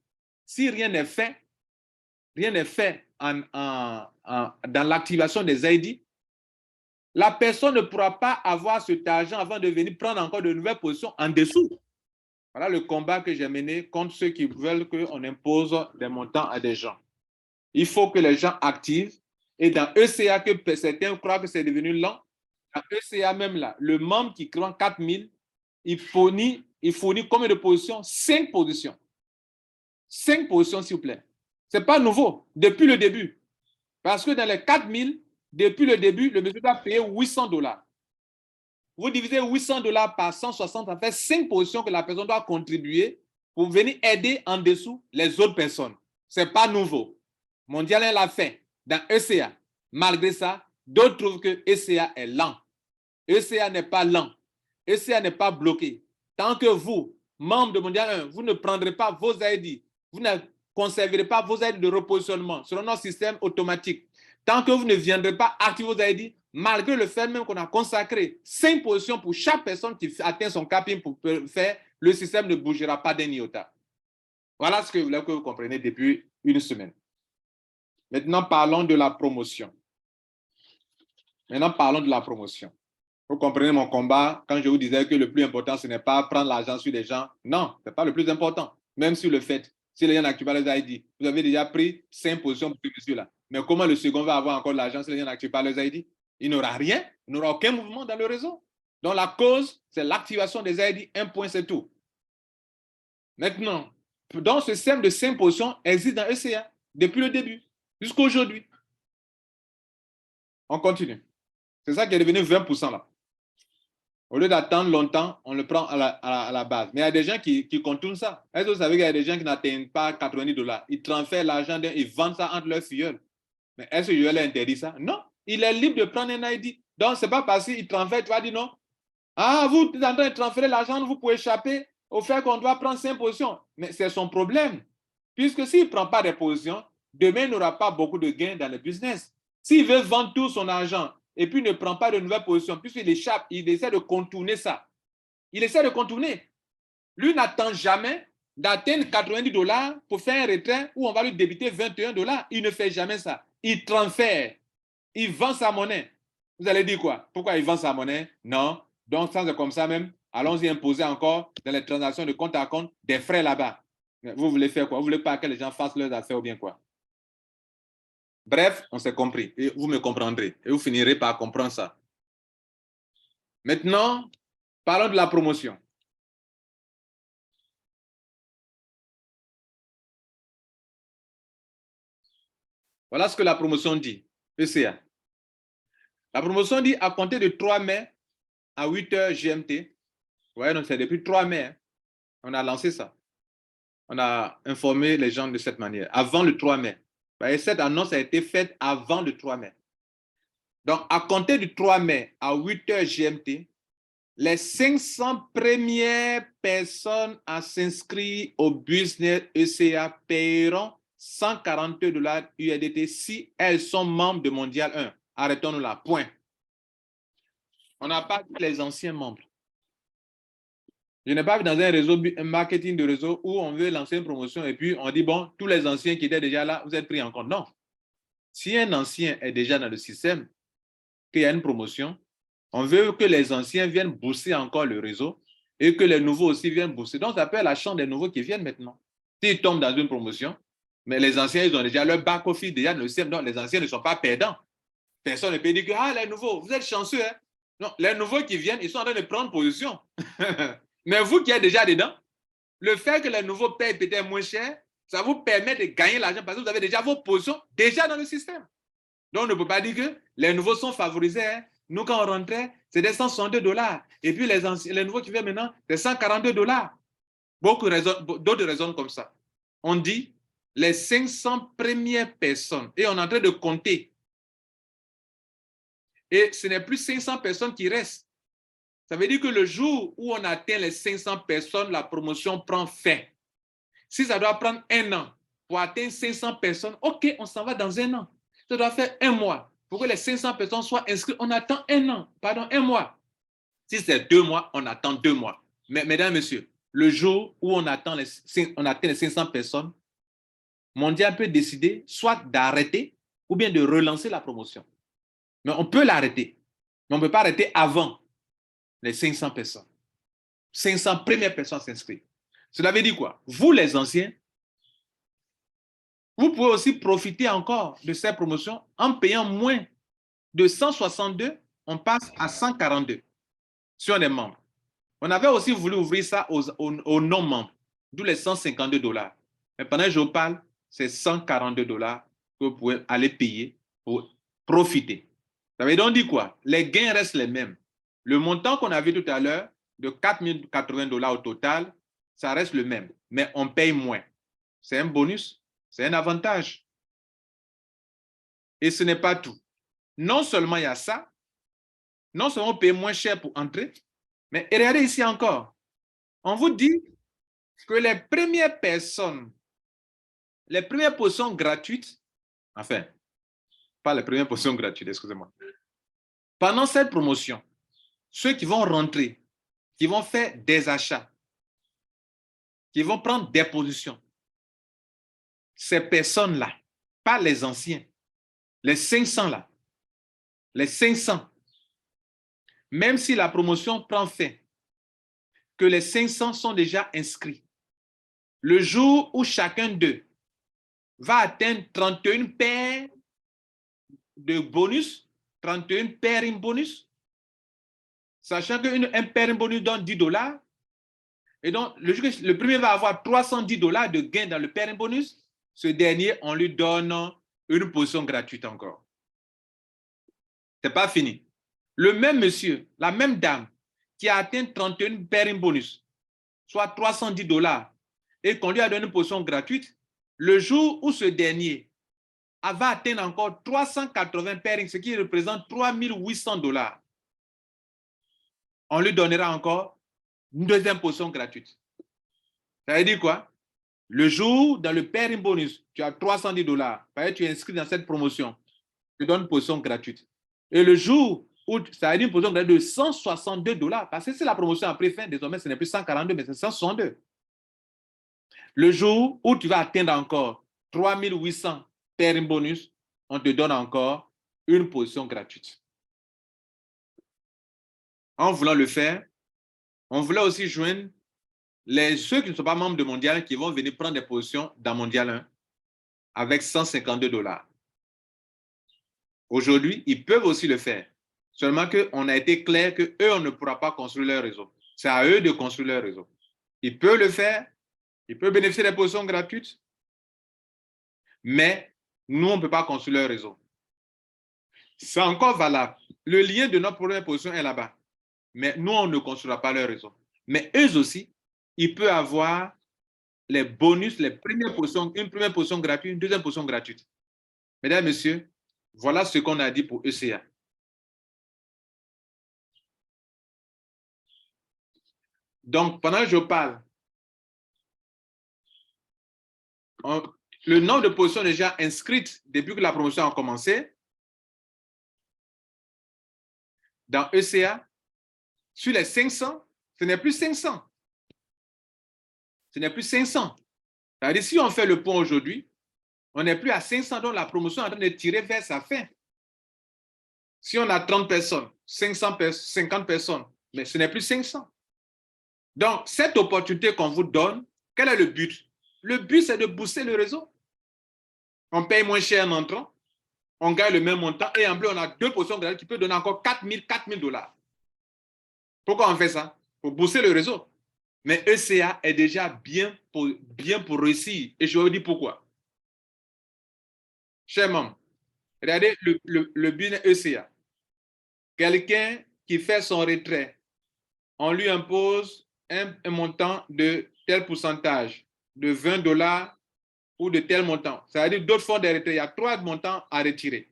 A: dans l'activation des ID, la personne ne pourra pas avoir cet argent avant de venir prendre encore de nouvelles positions en dessous. Voilà le combat que j'ai mené contre ceux qui veulent qu'on impose des montants à des gens. Il faut que les gens activent. Et dans ECA, que certains croient que c'est devenu lent, dans ECA même là, le membre qui prend 4 000, il fournit combien de positions? 5 positions. 5 positions, s'il vous plaît. Ce n'est pas nouveau, depuis le début. Parce que dans les 4000, depuis le début, le monsieur doit payer $800. Vous divisez $800 par 160, ça fait 5 positions que la personne doit contribuer pour venir aider en dessous les autres personnes. Ce n'est pas nouveau. Mondial 1 l'a fait dans ECA. Malgré ça, d'autres trouvent que ECA est lent. ECA n'est pas lent. ECA n'est pas bloqué. Tant que vous, membres de Mondial 1, vous ne prendrez pas vos ID, vous ne conserverez pas vos ID de repositionnement selon notre système automatique, tant que vous ne viendrez pas activer vos ID, malgré le fait même qu'on a consacré 5 positions pour chaque personne qui atteint son capping pour faire, le système ne bougera pas d'un iota. Voilà ce que vous comprenez depuis une semaine. Maintenant, parlons de la promotion. Vous comprenez mon combat quand je vous disais que le plus important, ce n'est pas prendre l'argent sur les gens. Non, ce n'est pas le plus important. Même si le fait, si les gens n'activent pas les ID, vous avez déjà pris 5 positions pour ce monsieur-là. Mais comment le second va avoir encore de l'argent si les gens n'activent pas les ID? Il n'aura rien, il n'aura aucun mouvement dans le réseau. Donc la cause, c'est l'activation des ID. Un point, c'est tout. Maintenant, dans ce système de 5 positions existe dans ECA depuis le début jusqu'à aujourd'hui. On continue. C'est ça qui est devenu 20% là. Au lieu d'attendre longtemps, on le prend à la base. Mais il y a des gens qui contournent ça. Est-ce que vous savez qu'il y a des gens qui n'atteignent pas $90? Ils transfèrent l'argent, ils vendent ça entre leurs filleuls. Mais est-ce que Joël interdit ça? Non. Il est libre de prendre un ID. Donc, ce n'est pas parce qu'il transfère, tu vas dire non. Ah, vous êtes en train de transférer l'argent, vous pouvez échapper au fait qu'on doit prendre 5 positions. Mais c'est son problème. Puisque s'il ne prend pas des positions, demain, il n'aura pas beaucoup de gains dans le business. S'il veut vendre tout son argent et puis ne prend pas de nouvelles positions, puisqu'il échappe, il essaie de contourner ça. Il essaie de contourner. Lui n'attend jamais d'atteindre $90 pour faire un retrait où on va lui débiter $21. Il ne fait jamais ça. Il transfère. Il vend sa monnaie. Vous allez dire quoi? Pourquoi il vend sa monnaie? Non. Donc, ça, c'est comme ça même. Allons-y imposer encore dans les transactions de compte à compte des frais là-bas. Vous voulez faire quoi? Vous voulez pas que les gens fassent leurs affaires ou bien quoi? Bref, on s'est compris. Et vous me comprendrez. Et vous finirez par comprendre ça. Maintenant, parlons de la promotion. Voilà ce que la promotion dit. ECA. La promotion dit à compter de 3 mai à 8h GMT. Vous voyez, donc c'est depuis 3 mai. Hein, on a lancé ça. On a informé les gens de cette manière, avant le 3 mai. Et cette annonce a été faite avant le 3 mai. Donc, à compter du 3 mai à 8h GMT, les 500 premières personnes à s'inscrire au business ECA paieront $142 USDT si elles sont membres de Mondial 1. Arrêtons-nous là, point. On n'a pas dit les anciens membres. Je n'ai pas vu dans un réseau, un marketing de réseau où on veut lancer une promotion et puis on dit, bon, tous les anciens qui étaient déjà là, vous êtes pris en compte. Non. Si un ancien est déjà dans le système, qu'il y a une promotion, on veut que les anciens viennent booster encore le réseau et que les nouveaux aussi viennent booster. Donc, ça peut être la chance des nouveaux qui viennent maintenant. S'ils tombent dans une promotion, mais les anciens, ils ont déjà leur back-office déjà dans le système. Donc, les anciens ne sont pas perdants. Personne ne peut dire que, ah, les nouveaux, vous êtes chanceux. Hein? Non, les nouveaux qui viennent, ils sont en train de prendre position. Mais vous qui êtes déjà dedans, le fait que les nouveaux payent peut-être moins cher, ça vous permet de gagner l'argent parce que vous avez déjà vos positions déjà dans le système. Donc, on ne peut pas dire que les nouveaux sont favorisés. Hein. Nous, quand on rentrait, c'était $162. Et puis, les nouveaux qui viennent maintenant, c'est $142. D'autres raisons comme ça. On dit les 500 premières personnes. Et on est en train de compter. Et ce n'est plus 500 personnes qui restent. Ça veut dire que le jour où on atteint les 500 personnes, la promotion prend fin. Si ça doit prendre 1 an pour atteindre 500 personnes, OK, on s'en va dans 1 an. Ça doit faire 1 mois. Pour que les 500 personnes soient inscrites, on attend 1 an, pardon, 1 mois. Si c'est 2 mois, on attend 2 mois. Mais, mesdames et messieurs, le jour où on atteint les 500 personnes, Mondial peut décider soit d'arrêter ou bien de relancer la promotion. Mais on peut l'arrêter. Mais on ne peut pas arrêter avant les 500 personnes. 500 premières personnes s'inscrivent. Cela veut dire quoi? Vous, les anciens, vous pouvez aussi profiter encore de cette promotion en payant moins de 162, on passe à 142 si on est membre. On avait aussi voulu ouvrir ça aux non-membres, d'où les $152. Mais pendant que je vous parle, c'est 142 $ que vous pouvez aller payer pour profiter. Ça veut donc dire quoi? Les gains restent les mêmes. Le montant qu'on a vu tout à l'heure, de 4 080 $ au total, ça reste le même, mais on paye moins. C'est un bonus, c'est un avantage. Et ce n'est pas tout. Non seulement il y a ça, non seulement on paye moins cher pour entrer, mais regardez ici encore. On vous dit que les premières personnes, les premières positions gratuites, enfin, pas les premières positions gratuites, excusez-moi. Pendant cette promotion, ceux qui vont rentrer, qui vont faire des achats, qui vont prendre des positions, ces personnes-là, pas les anciens, les 500 là, les 500, même si la promotion prend fin, que les 500 sont déjà inscrits, le jour où chacun d'eux va atteindre 31 paires de bonus, 31 paires in bonus, sachant qu'un paire in bonus donne 10 $, et donc le premier va avoir 310 $ de gain dans le paire in bonus, ce dernier, on lui donne une position gratuite encore. Ce n'est pas fini. Le même monsieur, la même dame, qui a atteint 31 paires in bonus, soit 310 $, et qu'on lui a donné une position gratuite, le jour où ce dernier va atteindre encore 380 paires, ce qui représente 3 800 $, on lui donnera encore une deuxième position gratuite. Ça veut dire quoi? Le jour, dans le pair in bonus, tu as 310 $, tu es inscrit dans cette promotion, tu donnes une position gratuite. Et le jour où ça a une position gratuite de 162 $, parce que c'est la promotion après fin, désormais ce n'est plus 142, mais c'est 162. Le jour où tu vas atteindre encore 3 800 pair in bonus, on te donne encore une position gratuite. En voulant le faire, on voulait aussi joindre ceux qui ne sont pas membres de Mondial qui vont venir prendre des positions dans Mondial 1 avec 152 $. Aujourd'hui, ils peuvent aussi le faire. Seulement qu'on a été clair qu'eux, on ne pourra pas construire leur réseau. C'est à eux de construire leur réseau. Ils peuvent le faire, ils peuvent bénéficier des positions gratuites, mais nous, on ne peut pas construire leur réseau. C'est encore valable. Le lien de notre première position est là-bas. Mais nous, on ne construira pas leur réseau. Mais eux aussi, ils peuvent avoir les bonus, les premières positions, une première position gratuite, une deuxième position gratuite. Mesdames, Messieurs, voilà ce qu'on a dit pour ECA. Donc, pendant que je parle, le nombre de positions déjà inscrites depuis que la promotion a commencé, dans ECA, sur les 500, ce n'est plus 500. Ce n'est plus 500. C'est-à-dire, si on fait le point aujourd'hui, on n'est plus à 500, donc la promotion est en train de tirer vers sa fin. Si on a 30 personnes, 500 50 personnes, mais ce n'est plus 500. Donc, cette opportunité qu'on vous donne, quel est le but? Le but, c'est de booster le réseau. On paye moins cher en entrant, on gagne le même montant, et en plus, on a deux positions gratuites qui peuvent donner encore 4 000 $. Pourquoi on fait ça? Pour booster le réseau. Mais ECA est déjà bien pour réussir. Et je vais vous dire pourquoi. Chers membres, regardez le but ECA. Quelqu'un qui fait son retrait, on lui impose un montant de tel pourcentage, de 20 $ ou de tel montant. Ça veut dire d'autres fonds de retrait, il y a 3 montants à retirer.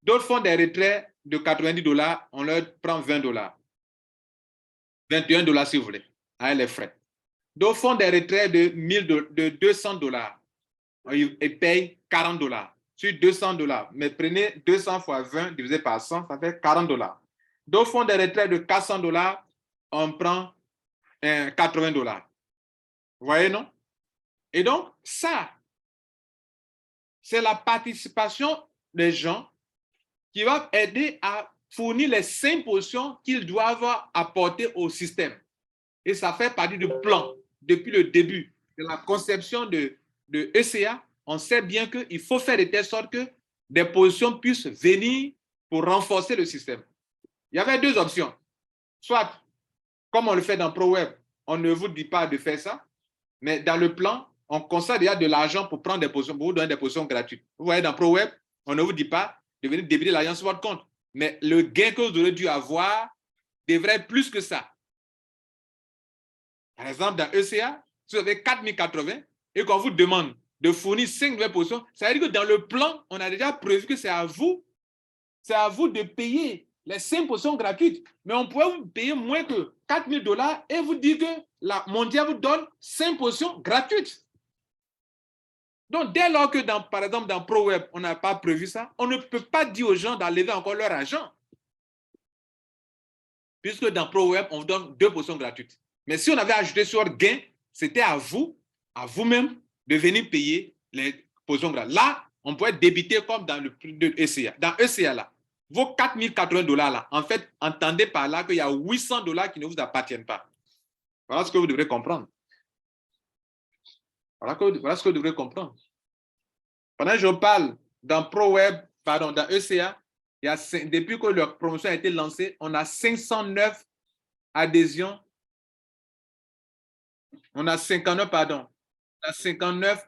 A: D'autres fonds de retrait de 90 $, on leur prend 20 $. 21 $ si vous voulez, avec les frais. D'autres fonds de retrait de 200 $, ils payent 40 $. Sur 200 $, mais prenez 200 fois 20 divisé par 100, ça fait 40 $. D'autres fonds de retrait de 400 $, on prend 80 $. Vous voyez, non? Et donc, ça, c'est la participation des gens qui va aider à fournir les 5 positions qu'ils doivent apporter au système. Et ça fait partie du plan depuis le début de la conception de ECA. On sait bien qu'il faut faire de telle sorte que des positions puissent venir pour renforcer le système. Il y avait 2 options. Soit, comme on le fait dans ProWeb, on ne vous dit pas de faire ça, mais dans le plan, on constate déjà de l'argent pour prendre des positions, pour vous donner des positions gratuites. Vous voyez, dans ProWeb, on ne vous dit pas de venir débiter l'argent sur votre compte. Mais le gain que vous aurez dû avoir devrait être plus que ça. Par exemple, dans ECA, si vous avez 4080 et qu'on vous demande de fournir 5 nouvelles positions, ça veut dire que dans le plan, on a déjà prévu que c'est à vous de payer les 5 positions gratuites. Mais on pourrait vous payer moins que $4000 et vous dire que la mondiale vous donne 5 positions gratuites. Donc, dès lors que, par exemple, dans ProWeb, on n'a pas prévu ça, on ne peut pas dire aux gens d'enlever encore leur argent. Puisque dans ProWeb, on vous donne 2 positions gratuites. Mais si on avait ajouté sur gain, c'était à vous-même, de venir payer les positions gratuites. Là, on pourrait débiter comme dans le prix de ECA. Dans ECA, là, vos $4080 là, en fait, entendez par là qu'il y a $800 qui ne vous appartiennent pas. Voilà ce que vous devrez comprendre. Voilà ce que vous devrez comprendre. Pendant que je parle dans ProWeb, pardon, dans ECA, depuis que leur promotion a été lancée, on a 509 adhésions. On a 59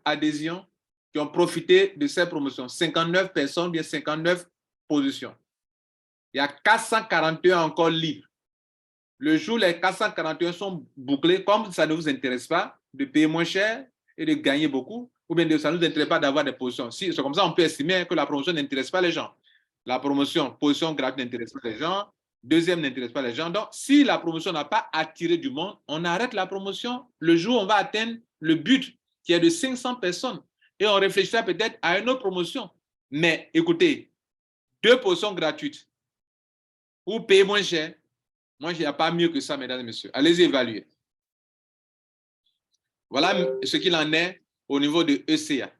A: adhésions qui ont profité de cette promotion. 59 personnes, bien 59 positions. Il y a 441 encore libres. Le jour où les 441 sont bouclés, comme ça ne vous intéresse pas de payer moins cher et de gagner beaucoup, ou bien ça ne nous intéresse pas d'avoir des positions. Si, c'est comme ça, on peut estimer que la promotion n'intéresse pas les gens. La promotion, position gratuite n'intéresse pas les gens. Deuxième n'intéresse pas les gens. Donc, si la promotion n'a pas attiré du monde, on arrête la promotion le jour où on va atteindre le but qui est de 500 personnes. Et on réfléchira peut-être à une autre promotion. Mais écoutez, 2 positions gratuites ou payer moins cher, moi, il n'y a pas mieux que ça, mesdames et messieurs. Allez-y évaluer. Voilà ce qu'il en est au niveau de ECA.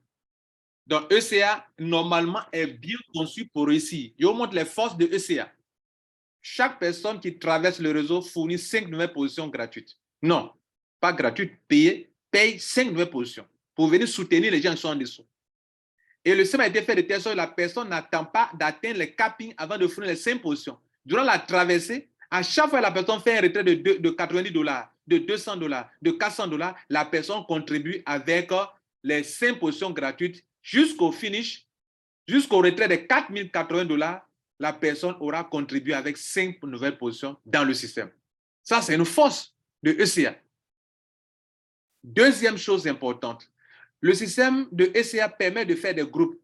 A: Donc, ECA, normalement, est bien conçu pour réussir. Je vous montre les forces de ECA. Chaque personne qui traverse le réseau fournit 5 nouvelles positions gratuites. Non, pas gratuites, paye 5 nouvelles positions pour venir soutenir les gens qui sont en dessous. Et le système a été fait de telle sorte que la personne n'attend pas d'atteindre les cappings avant de fournir les 5 positions. Durant la traversée, à chaque fois que la personne fait un retrait de $90, de $200, de $400, la personne contribue avec les 5 positions gratuites jusqu'au finish, jusqu'au retrait de $4080. La personne aura contribué avec 5 nouvelles positions dans le système. Ça, c'est une force de ECA. Deuxième chose importante, le système de ECA permet de faire des groupes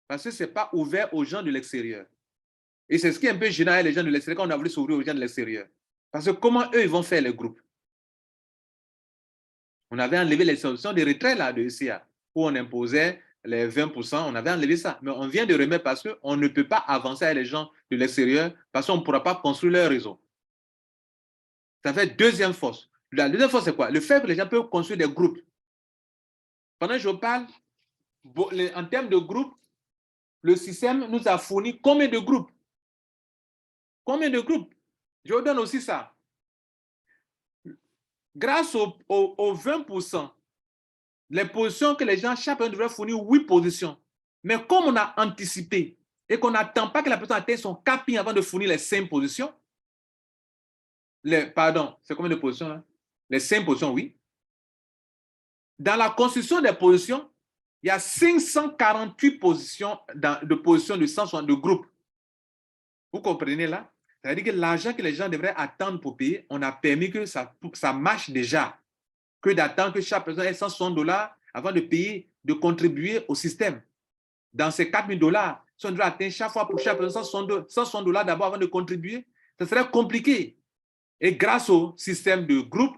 A: parce que ce n'est pas ouvert aux gens de l'extérieur. Et c'est ce qui est un peu gênant les gens de l'extérieur quand on a voulu s'ouvrir aux gens de l'extérieur. Parce que comment eux, ils vont faire les groupes? On avait enlevé les solutions de retrait là, de ECA, où on imposait les 20%, on avait enlevé ça. Mais on vient de remettre parce qu'on ne peut pas avancer avec les gens de l'extérieur parce qu'on ne pourra pas construire leur réseau. Ça fait deuxième force. La deuxième force, c'est quoi? Le fait que les gens peuvent construire des groupes. Pendant que je parle, en termes de groupes, le système nous a fourni combien de groupes? Combien de groupes? Je vous donne aussi ça. Grâce aux 20%, les positions que les gens, chacun devrait fournir 8 positions. Mais comme on a anticipé et qu'on n'attend pas que la personne atteigne son capping avant de fournir les 5 positions, pardon, c'est combien de positions là? Les 5 positions, oui. Dans la construction des positions, il y a 548 positions de positions de 160 de groupes. Vous comprenez là? C'est-à-dire que l'argent que les gens devraient attendre pour payer, on a permis que ça marche déjà. Que d'attendre que chaque personne ait $160 avant de payer, de contribuer au système. Dans ces $4000, si on devrait atteindre chaque fois pour chaque personne $160 d'abord avant de contribuer, ça serait compliqué. Et grâce au système de groupe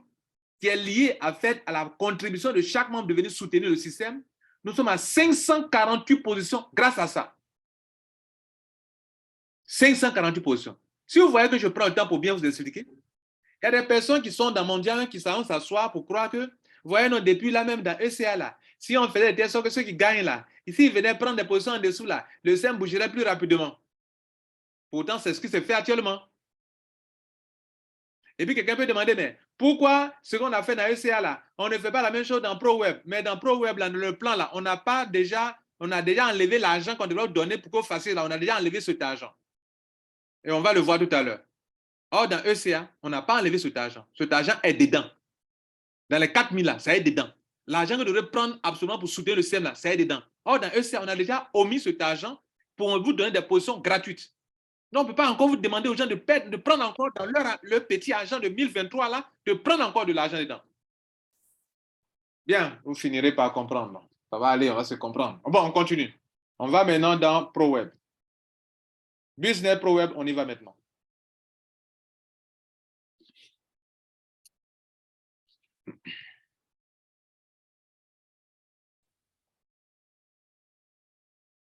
A: qui est lié à la contribution de chaque membre de venir soutenir le système, nous sommes à 548 positions grâce à ça. 548 positions. Si vous voyez que je prends le temps pour bien vous expliquer, il y a des personnes qui sont dans Mondial qui savent s'asseoir pour croire que, vous voyez, non, depuis là même dans ECA, là, si on faisait des sortes que ceux qui gagnent là, ici, ils venaient prendre des positions en dessous là, le système bougerait plus rapidement. Pourtant, c'est ce qui se fait actuellement. Et puis, quelqu'un peut demander, mais pourquoi ce qu'on a fait dans ECA là, on ne fait pas la même chose dans ProWeb? Mais dans ProWeb, là, dans le plan là, on a déjà enlevé l'argent qu'on devait donner pour qu'on fasse là, on a déjà enlevé cet argent. Et on va le voir tout à l'heure. Or, dans ECA, on n'a pas enlevé cet argent. Cet argent est dedans. Dans les 4000 là, ça est dedans. L'argent que vous devrez prendre absolument pour soutenir le système, là, ça est dedans. Or, dans ECA, on a déjà omis cet argent pour vous donner des positions gratuites. Donc, on ne peut pas encore vous demander aux gens de prendre encore dans leur petit argent de 1023, là, de prendre encore de l'argent dedans. Bien, vous finirez par comprendre. Ça va aller, on va se comprendre. Bon, on continue. On va maintenant dans ProWeb. Business ProWeb, on y va maintenant.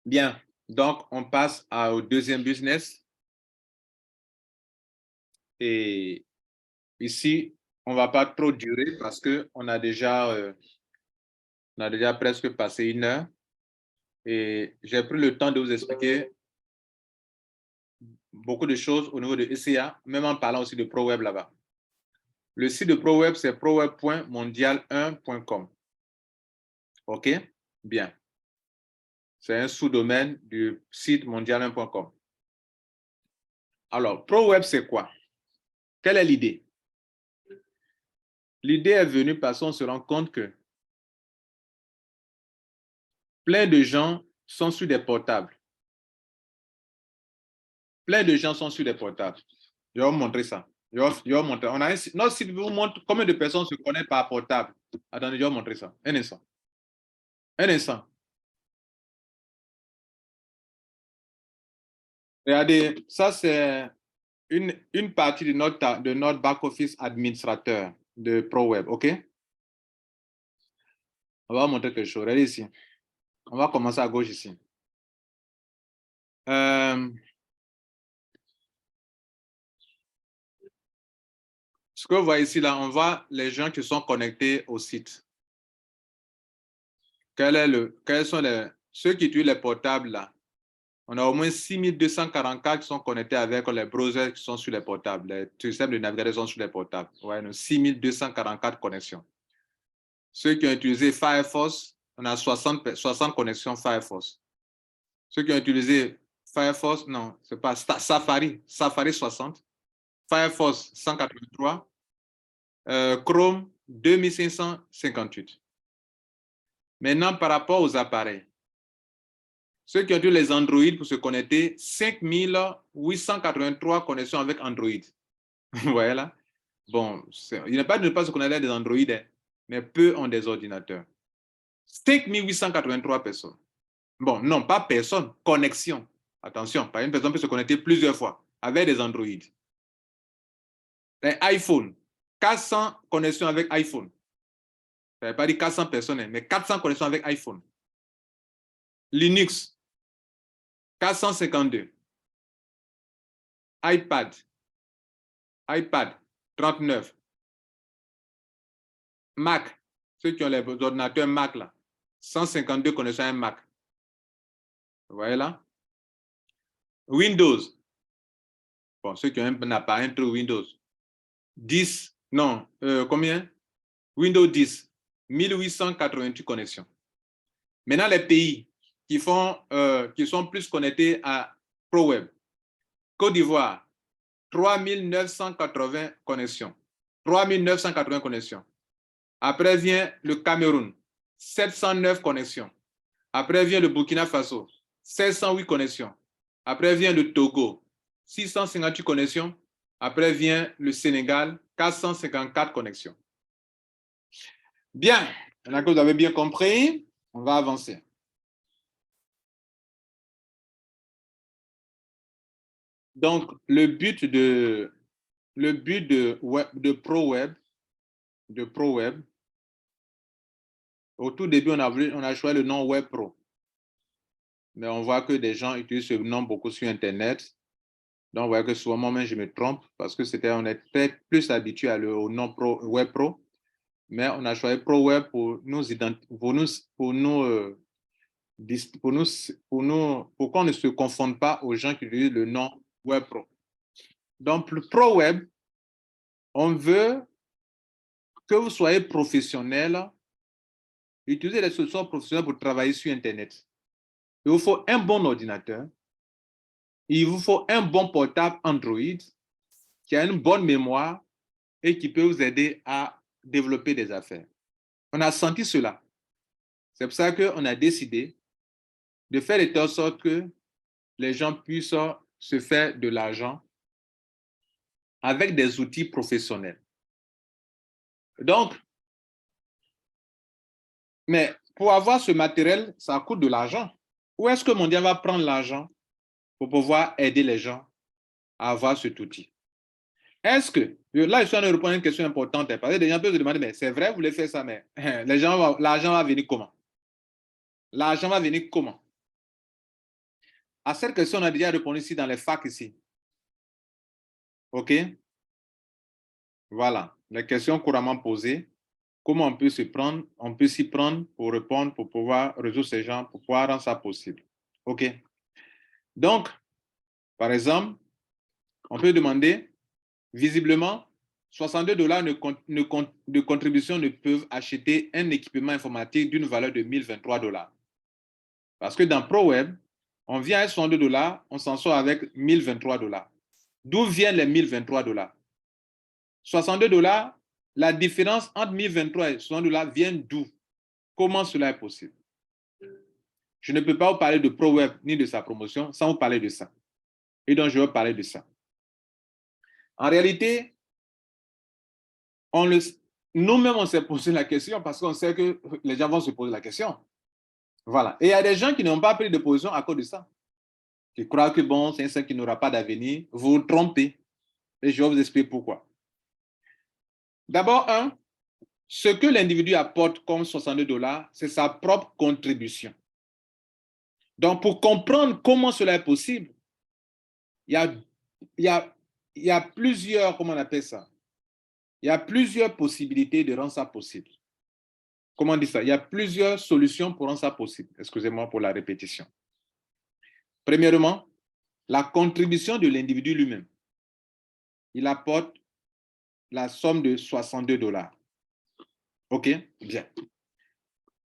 A: Bien, donc on passe au deuxième business. Et ici, on ne va pas trop durer parce qu'on a déjà presque passé 1 heure. Et j'ai pris le temps de vous expliquer beaucoup de choses au niveau de ECA, même en parlant aussi de ProWeb là-bas. Le site de ProWeb, c'est proweb.mondial1.com. OK? Bien. C'est un sous-domaine du site mondial1.com. Alors, ProWeb, c'est quoi? Quelle est l'idée? L'idée est venue parce qu'on se rend compte que plein de gens sont sur des portables. Plein de gens sont sur des portables. Je vais vous montrer ça. Je vais vous montrer. Notre site vous montre combien de personnes se connaissent par portable. Attendez, je vais vous montrer ça. Un instant. Un instant. Regardez, ça c'est une partie de notre back-office administrateur de ProWeb, OK? On va vous montrer quelque chose. Regardez ici. On va commencer à gauche ici. Ce que vous voyez ici, là, on voit les gens qui sont connectés au site. Quels sont ceux qui utilisent les portables là? On a au moins 6244 qui sont connectés avec les browsers qui sont sur les portables. Les systèmes de navigation sont sur les portables. Ouais, 6244 connexions. Ceux qui ont utilisé Firefox, on a 60 connexions Firefox. Ceux qui ont utilisé Firefox, non, c'est pas Safari 60, Firefox 183, Chrome 2558. Maintenant, par rapport aux appareils, ceux qui ont utilisé les Android pour se connecter, 5883 connexions avec Android. Vous voyez là? Bon, il n'est pas de ne pas se connecter à des Android, mais peu ont des ordinateurs. 5883 personnes. Bon, non, pas personne, connexion. Attention, par une personne peut se connecter plusieurs fois avec des Android. Les iPhone, 400 connexions avec iPhone. Ça ne veut pas dire 400 personnes, mais 400 connexions avec iPhone. Linux, 452. iPad, 39. Mac, ceux qui ont les ordinateurs Mac là, 152 connexions à Mac. Vous voyez là? Windows, bon, ceux qui ont un appareil entre Windows, 10, non, combien? Windows 10, 1888 connexions. Maintenant, les pays qui sont plus connectés à ProWeb. Côte d'Ivoire, 3980 connexions. 3980 connexions. Après vient le Cameroun, 709 connexions. Après vient le Burkina Faso, 708 connexions. Après vient le Togo, 658 connexions. Après vient le Sénégal, 454 connexions. Bien, maintenant que vous avez bien compris, on va avancer. Donc, le but de ProWeb, au tout début, on a choisi le nom Web Pro. Mais on voit que des gens utilisent ce nom beaucoup sur Internet. Donc, on voit que souvent, moi-même, je me trompe parce que on était plus habitué au nom Web Pro. Mais on a choisi ProWeb pour qu'on ne se confonde pas aux gens qui utilisent le nom Web Pro. Donc, le ProWeb, on veut que vous soyez professionnel, utilisez les solutions professionnelles pour travailler sur Internet. Il vous faut un bon ordinateur, il vous faut un bon portable Android qui a une bonne mémoire et qui peut vous aider à développer des affaires. On a senti cela. C'est pour ça qu'on a décidé de faire de telle sorte que les gens puissent se faire de l'argent avec des outils professionnels. Donc, mais pour avoir ce matériel, ça coûte de l'argent. Où est-ce que Mondial va prendre l'argent pour pouvoir aider les gens à avoir cet outil? Est-ce que, là, je suis en train de répondre à une question importante, parce que les gens peuvent se demander, mais c'est vrai, vous voulez faire ça, mais l'argent va venir comment? L'argent va venir comment? À cette question, on a déjà répondu ici dans les facs ici. OK? Voilà, les questions couramment posées. Comment on peut s'y prendre pour répondre, pour pouvoir résoudre ces gens, pour pouvoir rendre ça possible. OK? Donc, par exemple, on peut demander, visiblement, 62 $ de contribution ne peuvent acheter un équipement informatique d'une valeur de 1023 $. Parce que dans ProWeb, on vient à 62 $, on s'en sort avec 1023 $. D'où viennent les 1023 $? 62 $, la différence entre 1023 et 62 $ vient d'où? Comment cela est possible? Je ne peux pas vous parler de ProWeb ni de sa promotion sans vous parler de ça. Et donc, je vais parler de ça. En réalité, nous-mêmes, on s'est posé la question parce qu'on sait que les gens vont se poser la question. Voilà. Et il y a des gens qui n'ont pas pris de position à cause de ça. Qui croient que, bon, c'est un sein qui n'aura pas d'avenir. Vous vous trompez. Et je vais vous expliquer pourquoi. D'abord, ce que l'individu apporte comme 62 $, c'est sa propre contribution. Donc, pour comprendre comment cela est possible, il y a plusieurs, comment on appelle ça? Il y a plusieurs possibilités de rendre ça possible. Comment on dit ça? Il y a plusieurs solutions pour rendre ça possible. Excusez-moi pour la répétition. Premièrement, la contribution de l'individu lui-même. Il apporte la somme de 62 $. OK? Bien.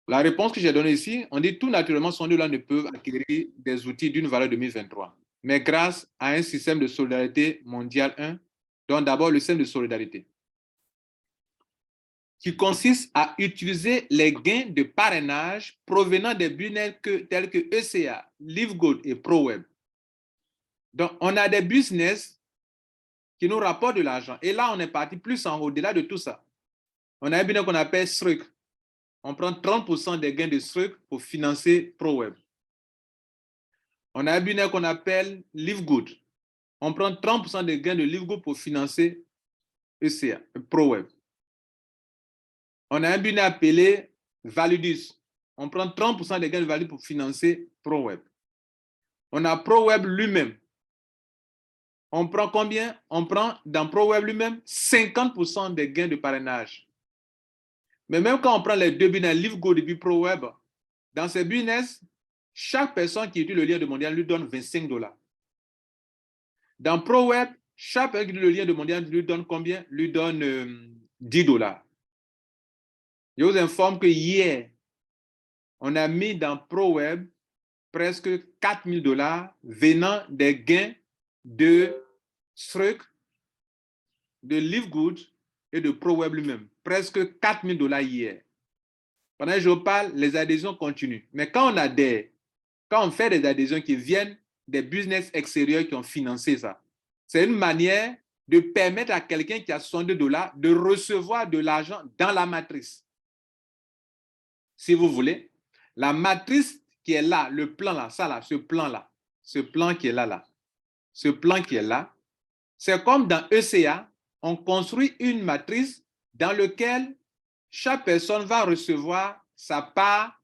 A: La réponse que j'ai donnée ici, on dit tout naturellement, 62 $ ne peuvent acquérir des outils d'une valeur de 1023. Mais grâce à un système de solidarité mondiale 1, donc d'abord le système de solidarité, qui consiste à utiliser les gains de parrainage provenant des business tels que ECA, LiveGood et ProWeb. Donc, on a des business qui nous rapportent de l'argent. Et là, on est parti plus en au-delà de tout ça. On a un business qu'on appelle Struck. On prend 30% des gains de Struck pour financer ProWeb. On a un business qu'on appelle LiveGood. On prend 30% des gains de LiveGood pour financer ECA, ProWeb. On a un business appelé Validus. On prend 30% des gains de Validus pour financer ProWeb. On a ProWeb lui-même. On prend combien? On prend dans ProWeb lui-même 50% des gains de parrainage. Mais même quand on prend les deux business, LiveGood et puis ProWeb, dans ces business, chaque personne qui utilise le lien de Mondial lui donne 25 $. Dans ProWeb, chaque personne qui utilise le lien de Mondial lui donne combien? Lui donne 10 $. Je vous informe que hier, on a mis dans ProWeb presque 4 000 $ venant des gains de Struck, de LiveGood et de ProWeb lui-même. Presque 4 000 $ hier. Pendant que je vous parle, les adhésions continuent. Mais quand on fait des adhésions qui viennent des business extérieurs qui ont financé ça, c'est une manière de permettre à quelqu'un qui a 62 $ de recevoir de l'argent dans la matrice. Si vous voulez, la matrice qui est là, le plan là, ça là, ce plan qui est là, ce plan qui est là, c'est comme dans ECA, on construit une matrice dans laquelle chaque personne va recevoir sa part,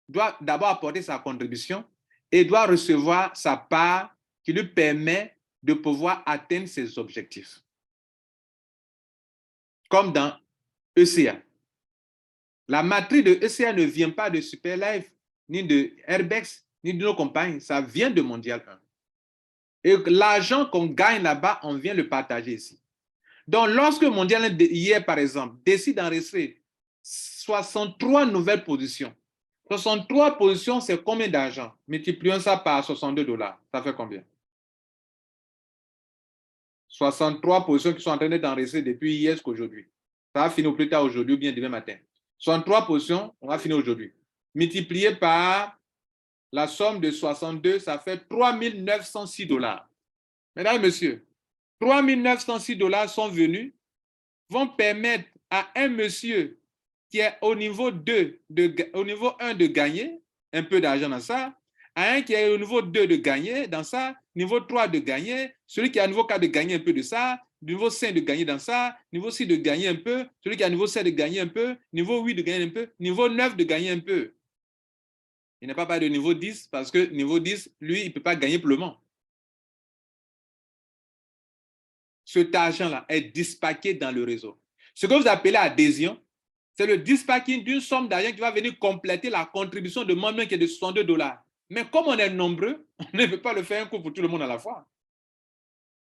A: doit d'abord apporter sa contribution et doit recevoir sa part qui lui permet de pouvoir atteindre ses objectifs. Comme dans ECA. La matrice de ECA ne vient pas de Superlife, ni de Airbex, ni de nos compagnies. Ça vient de Mondial 1. Et l'argent qu'on gagne là-bas, on vient le partager ici. Donc, lorsque Mondial 1, hier par exemple, décide d'enregistrer 63 nouvelles positions, 63 positions, c'est combien d'argent? Multiplions ça par 62 $. Ça fait combien? 63 positions qui sont en train d'être enregistrées depuis hier jusqu'à aujourd'hui. Ça va finir plus tard aujourd'hui ou bien demain matin. 63 positions, on va finir aujourd'hui. Multiplié par la somme de 62, ça fait 3 906 $. Mesdames et messieurs, 3 906 $ sont venus, vont permettre à un monsieur qui est au niveau 2, au niveau 1 de gagner un peu d'argent dans ça, à un qui est au niveau 2 de gagner dans ça, niveau 3 de gagner, celui qui est au niveau 4 de gagner un peu de ça, niveau 5 de gagner dans ça, niveau 6 de gagner un peu, celui qui est au niveau 7 de gagner un peu, niveau 8 de gagner un peu, niveau 9 de gagner un peu. Il n'a pas parlé de niveau 10 parce que niveau 10, lui, il ne peut pas gagner pour le moment. Cet argent-là est dispaqué dans le réseau. Ce que vous appelez adhésion, c'est le dispacking d'une somme d'argent qui va venir compléter la contribution de membre qui est de 62 $. Mais comme on est nombreux, on ne peut pas le faire un coup pour tout le monde à la fois.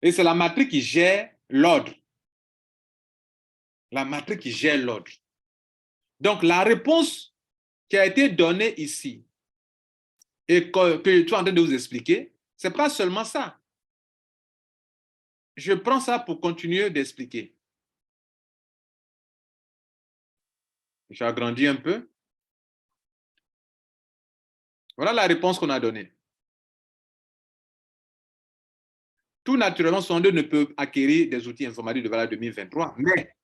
A: Et c'est la matrice qui gère l'ordre. La matrice qui gère l'ordre. Donc, la réponse qui a été donnée ici et que je suis en train de vous expliquer, ce n'est pas seulement ça. Je prends ça pour continuer d'expliquer. J'ai agrandi un peu. Voilà la réponse qu'on a donnée. Tout naturellement, Sondeur ne peut acquérir des outils informatiques de valeur 2023, mais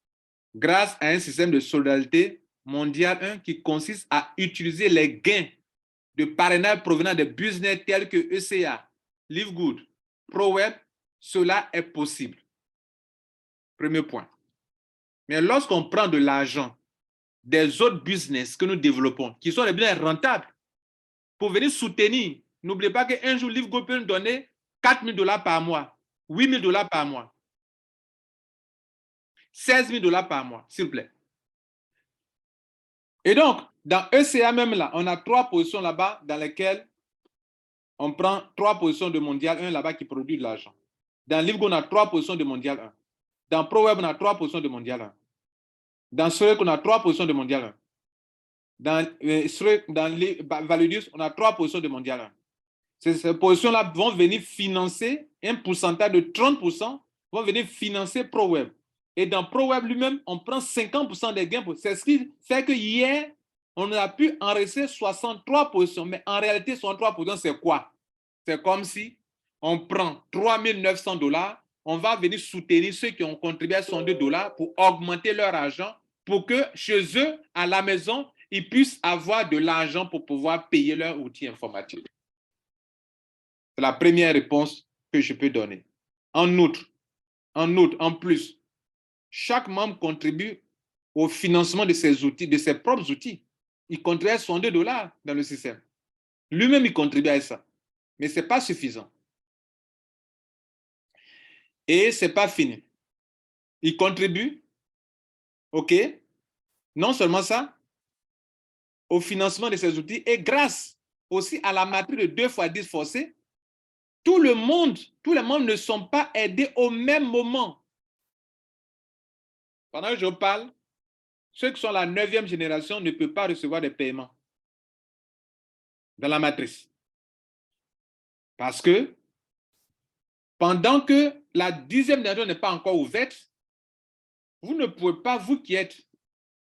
A: grâce à un système de solidarité mondiale 1 qui consiste à utiliser les gains de parrainage provenant des business tels que ECA, LiveGood, ProWeb, cela est possible. Premier point. Mais lorsqu'on prend de l'argent des autres business que nous développons, qui sont les business rentables, pour venir soutenir, n'oubliez pas qu'un jour, LiveGood peut nous donner 4 000 $ par mois, 8 000 $ par mois, 16 000 $ par mois, s'il vous plaît. Et donc, dans ECA même là, on a 3 positions là-bas dans lesquelles on prend 3 positions de mondial 1 là-bas qui produit de l'argent. Dans LiveGood, on a 3 positions de mondial 1. Dans ProWeb, on a 3 positions de mondial 1. Dans Srek, on a 3 positions de mondial 1. Dans Validus, on a 3 positions de mondial 1. Ces positions-là vont venir financer un pourcentage de 30%, vont venir financer ProWeb. Et dans ProWeb lui-même, on prend 50% des gains. C'est ce qui fait que hier, on a pu enregistrer 63 positions. Mais en réalité, 63 positions, c'est quoi? C'est comme si on prend 3 900 $, on va venir soutenir ceux qui ont contribué à 62 $ pour augmenter leur argent, pour que chez eux, à la maison, ils puissent avoir de l'argent pour pouvoir payer leur outil informatique. C'est la première réponse que je peux donner. En outre, en plus, chaque membre contribue au financement de ses outils, de ses propres outils. Il contribue à 62 $ dans le système. Lui-même, il contribue à ça. Mais ce n'est pas suffisant. Et ce n'est pas fini. Il contribue, OK, non seulement ça, au financement de ses outils et grâce aussi à la matrice de 2 x 10 forcée, tous les membres ne sont pas aidés au même moment. Pendant que je parle, ceux qui sont la 9e génération ne peuvent pas recevoir des paiements dans la matrice. Parce que pendant que la 10e génération n'est pas encore ouverte, vous ne pouvez pas, vous qui êtes,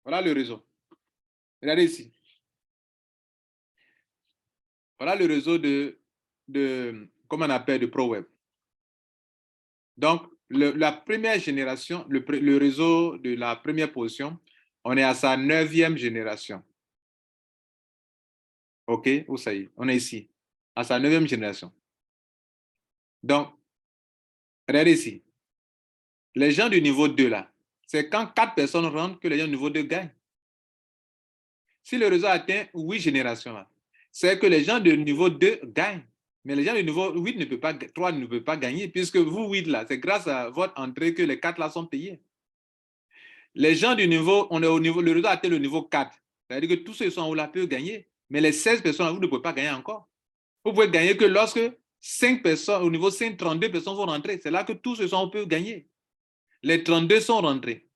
A: voilà le réseau. Regardez ici. Voilà le réseau comment on appelle, de ProWeb. Donc, la première génération, le réseau de la première position, on est à sa 9e génération. OK, où ça y est? On est ici, à sa 9e génération. Donc, regardez ici. Les gens du niveau 2 là, c'est quand 4 personnes rentrent que les gens du niveau 2 gagnent. Si le réseau atteint 8 générations là, c'est que les gens du niveau 2 gagnent. Mais les gens du niveau 8 ne peuvent pas, 3 ne peuvent pas gagner, puisque vous, 8 là, c'est grâce à votre entrée que les 4 là sont payés. Les gens du niveau, on est au niveau, le réseau atteint le niveau 4. C'est-à-dire que tous ceux qui sont en haut là peuvent gagner. Mais les 16 personnes, vous ne pouvez pas gagner encore. Vous pouvez gagner que lorsque 5 personnes, au niveau 5, 32 personnes vont rentrer. C'est là que tous ceux qui sont en haut peuvent gagner. Les 32 sont rentrés.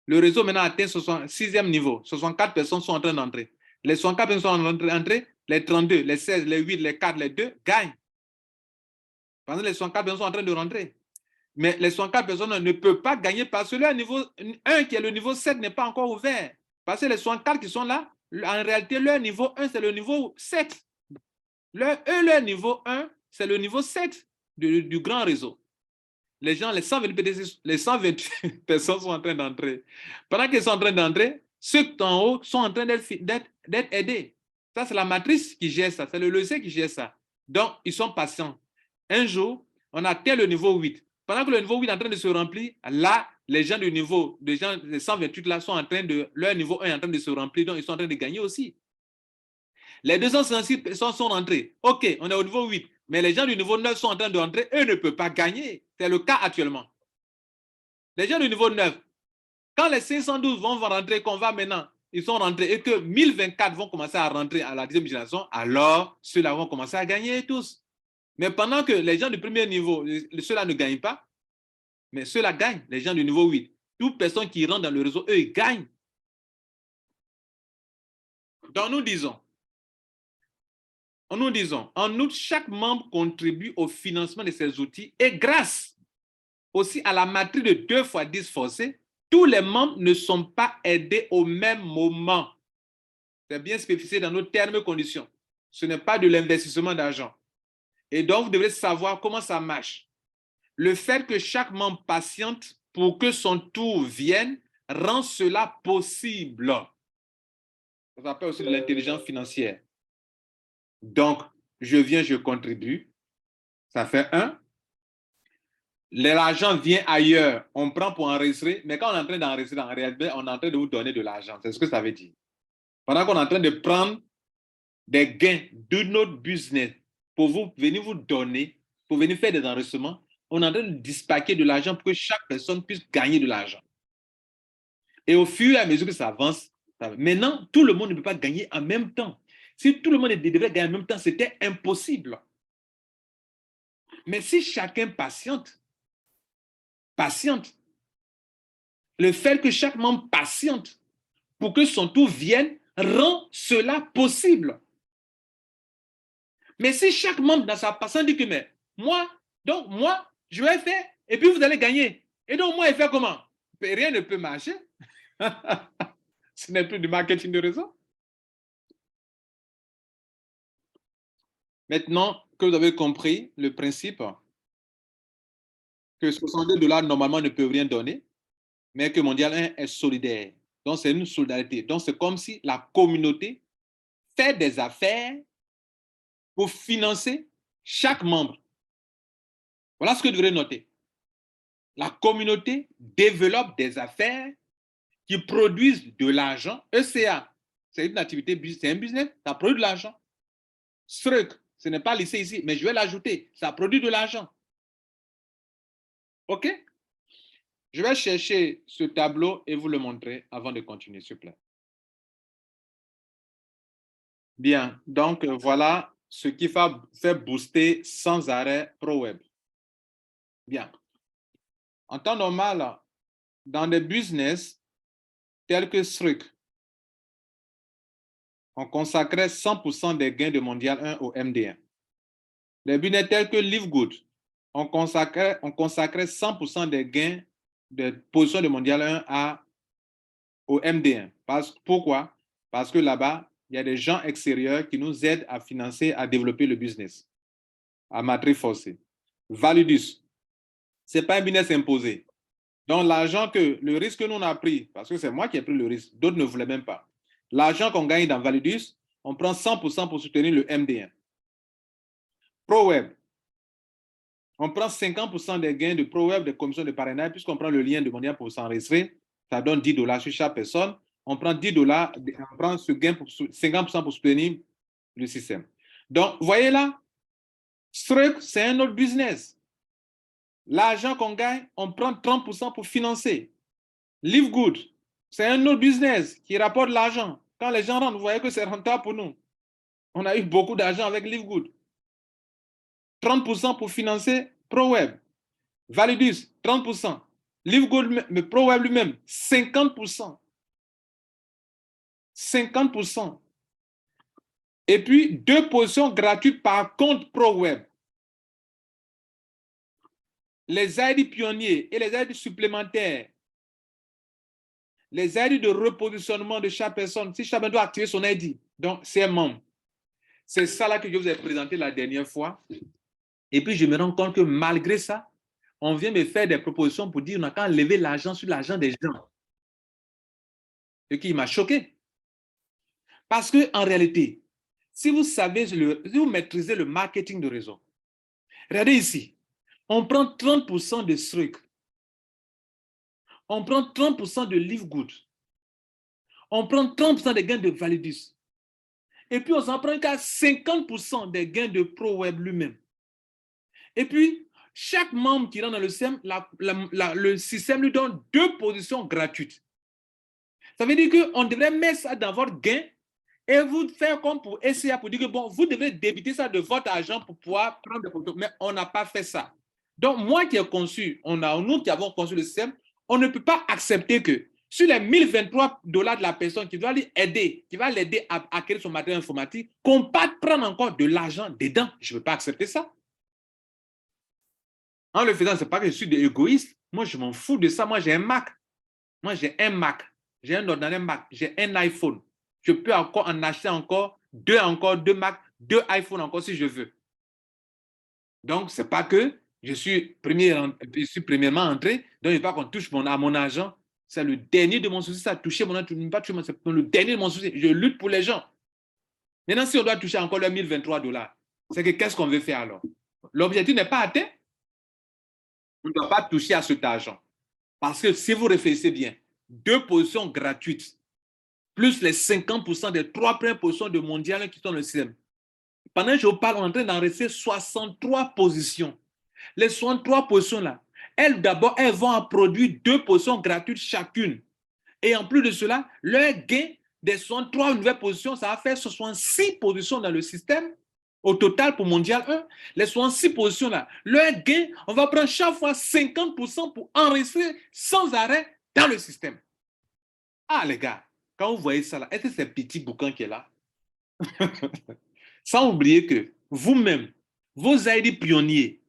A: Le réseau maintenant atteint 6e niveau. 64 personnes sont en train d'entrer. Les 64 personnes sont entrées, les 32, les 16, les 8, les 4, les 2 gagnent. Pendant que les 64 personnes sont en train de rentrer. Mais les 64 personnes ne peuvent pas gagner parce que le niveau 1, qui est le niveau 7, n'est pas encore ouvert. Parce que les 64 qui sont là, en réalité, leur niveau 1, c'est le niveau 7. Leur niveau 1, c'est le niveau 7 du grand réseau. Les gens, les 120 personnes sont en train d'entrer. Pendant qu'ils sont en train d'entrer, ceux en haut sont en train d'être aidés. Ça, c'est la matrice qui gère ça. C'est le logiciel qui gère ça. Donc, ils sont patients. Un jour, on atteint le niveau 8. Pendant que le niveau 8 est en train de se remplir, là, les gens du niveau, les 128 là, sont en train de, leur niveau 1 est en train de se remplir, donc ils sont en train de gagner aussi. Les 256 personnes sont rentrées. OK, on est au niveau 8. Mais les gens du niveau 9 sont en train de rentrer. Eux ne peuvent pas gagner. C'est le cas actuellement. Les gens du niveau 9, quand les 512 vont rentrer, qu'on va maintenant, ils sont rentrés et que 1024 vont commencer à rentrer à la deuxième génération, alors ceux-là vont commencer à gagner tous. Mais pendant que les gens du premier niveau, ceux-là ne gagnent pas, mais ceux-là gagnent, les gens du niveau 8. Toute personne qui rentre dans le réseau, eux, ils gagnent. Donc nous disons, en outre, chaque membre contribue au financement de ces outils et grâce aussi à la matrice de 2 fois 10 forcée, tous les membres ne sont pas aidés au même moment. C'est bien spécifié dans nos termes et conditions. Ce n'est pas de l'investissement d'argent. Et donc, vous devrez savoir comment ça marche. Le fait que chaque membre patiente pour que son tour vienne rend cela possible. Ça s'appelle aussi de l'intelligence financière. Donc, je viens, je contribue. Ça fait 1. L'argent vient ailleurs, on prend pour enregistrer, mais quand on est en train d'enregistrer, en réalité, on est en train de vous donner de l'argent. C'est ce que ça veut dire. Pendant qu'on est en train de prendre des gains de notre business pour venir vous donner, pour venir faire des enregistrements, on est en train de dispaquer de l'argent pour que chaque personne puisse gagner de l'argent. Et au fur et à mesure que ça avance, maintenant, tout le monde ne peut pas gagner en même temps. Si tout le monde devait gagner en même temps, c'était impossible. Mais si chacun patiente, le fait que chaque membre patiente pour que son tour vienne rend cela possible. Mais si chaque membre dans sa patience dit que mais moi, je vais faire et puis vous allez gagner. Et donc moi, je vais faire comment? Rien ne peut marcher. Ce n'est plus du marketing de réseau. Maintenant que vous avez compris le principe que $62 normalement ne peuvent rien donner, mais que Mondial 1 est solidaire. Donc c'est une solidarité. Donc c'est comme si la communauté fait des affaires pour financer chaque membre. Voilà ce que vous devrez noter. La communauté développe des affaires qui produisent de l'argent. ECA, c'est une activité, c'est un business, ça produit de l'argent. STRUC, ce n'est pas listé ici, mais je vais l'ajouter, ça produit de l'argent. OK? Je vais chercher ce tableau et vous le montrer avant de continuer, s'il vous plaît. Bien, donc voilà ce qui fait booster sans arrêt ProWeb. Bien. En temps normal, dans des business tels que STRUC, on consacrait 100% des gains de Mondial 1 au MD1. Les business tels que LiveGood, on consacrait 100% des gains de position de Mondial 1 au MD1. Pourquoi? Parce que là-bas, il y a des gens extérieurs qui nous aident à financer, à développer le business, à matrice forcée. Validus, ce n'est pas un business imposé. Donc, le risque que nous on a pris, parce que c'est moi qui ai pris le risque, d'autres ne voulaient même pas. L'argent qu'on gagne dans Validus, on prend 100% pour soutenir le MD1. ProWeb, on prend 50% des gains de ProWeb, des commissions de parrainage, puisqu'on prend le lien de Mondial pour s'enregistrer, ça donne $10 sur chaque personne. On prend $10, on prend ce gain pour 50% pour soutenir le système. Donc, vous voyez là, STRUC, c'est un autre business. L'argent qu'on gagne, on prend 30% pour financer. LiveGood, c'est un autre business qui rapporte l'argent. Quand les gens rentrent, vous voyez que c'est rentable pour nous. On a eu beaucoup d'argent avec LiveGood. 30% pour financer ProWeb. Validus, 30%. LiveGood, mais ProWeb lui-même, 50%. 50%. Et puis, 2 positions gratuites par compte ProWeb. Les ID pionniers et les ID supplémentaires. les ID de repositionnement de chaque personne, si chaque personne doit activer son ID, donc c'est un membre. C'est ça là que je vous ai présenté la dernière fois. Et puis, je me rends compte que malgré ça, on vient me faire des propositions pour dire qu'on n'a qu'à enlever l'argent sur l'argent des gens. Ce qui m'a choqué. Parce qu'en réalité, si vous savez, si vous maîtrisez le marketing de réseau, regardez ici, on prend 30% de trucs, on prend 30% de Live Good, on prend 30% des gains de Validus, et puis on s'en prend qu'à 50% des gains de ProWeb lui-même. Et puis, chaque membre qui rentre dans le système, le système lui donne 2 positions gratuites. Ça veut dire qu'on devrait mettre ça dans votre gain et vous faire comme pour essayer pour dire que bon, vous devez débiter ça de votre argent pour pouvoir prendre des photos. Mais on n'a pas fait ça. Donc, moi qui ai conçu, nous qui avons conçu le système, on ne peut pas accepter que sur les $1023 de la personne qui doit l'aider, qui va l'aider à acquérir son matériel informatique, qu'on parte prendre encore de l'argent dedans. Je ne peux pas accepter ça. En le faisant, ce n'est pas que je suis égoïste. Moi, je m'en fous de ça. Moi, j'ai un Mac. Moi, j'ai un Mac. J'ai un ordinateur Mac. J'ai un iPhone. Je peux encore en acheter encore deux Mac, 2 iPhones encore si je veux. Donc, ce n'est pas que je suis premièrement entré, donc il ne faut pas qu'on touche à mon argent. C'est le dernier de mon souci, ça a touché mon argent, c'est le dernier de mon souci. Je lutte pour les gens. Maintenant, si on doit toucher encore les $1023, c'est que qu'est-ce qu'on veut faire alors? L'objectif n'est pas atteint. On ne doit pas toucher à cet argent. Parce que si vous réfléchissez bien, 2 positions gratuites, plus les 50% des 3 premières positions de mondial qui sont dans le système. Pendant que je vous parle, on est en train d'en rester 63 positions. Les 63 positions-là, elles vont en produire 2 positions gratuites chacune. Et en plus de cela, leur gain des 63 nouvelles positions, ça va faire 66 positions dans le système. Au total, pour Mondial 1, les 66 positions-là, leur gain, on va prendre chaque fois 50% pour enregistrer sans arrêt dans le système. Ah, les gars, quand vous voyez ça là, est-ce que c'est petit bouquin qui est là? Sans oublier que vous-même, vos ID pionniers,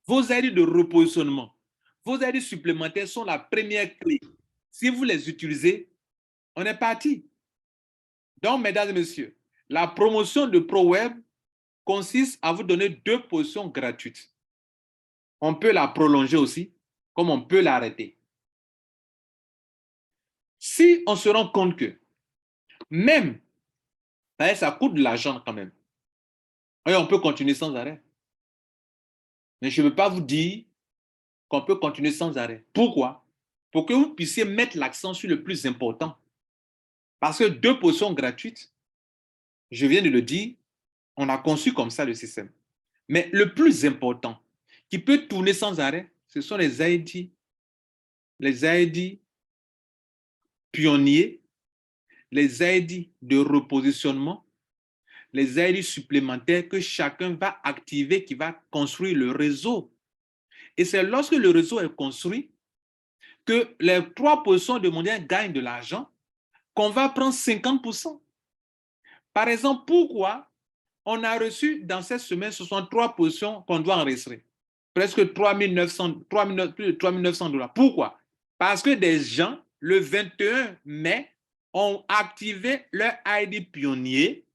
A: vos ID de repositionnement, vos ID supplémentaires sont la première clé. Si vous les utilisez, on est parti. Donc, mesdames et messieurs, la promotion de ProWeb consiste à vous donner 2 positions gratuites. On peut la prolonger aussi, comme on peut l'arrêter. Si on se rend compte que même, ça coûte de l'argent quand même, et on peut continuer sans arrêt. Mais je ne peux pas vous dire qu'on peut continuer sans arrêt. Pourquoi? Pour que vous puissiez mettre l'accent sur le plus important. Parce que 2 positions gratuites, je viens de le dire, on a conçu comme ça le système. Mais le plus important, qui peut tourner sans arrêt, ce sont les ID pionniers, les ID de repositionnement, les ID supplémentaires que chacun va activer, qui va construire le réseau. Et c'est lorsque le réseau est construit que les 3 positions de mondial gagnent de l'argent, qu'on va prendre 50%. Par exemple, pourquoi on a reçu dans cette semaine 63 positions qu'on doit enregistrer? Presque 3 900, plus de $3 900. Pourquoi? Parce que des gens, le 21 mai, ont activé leur ID pionnier.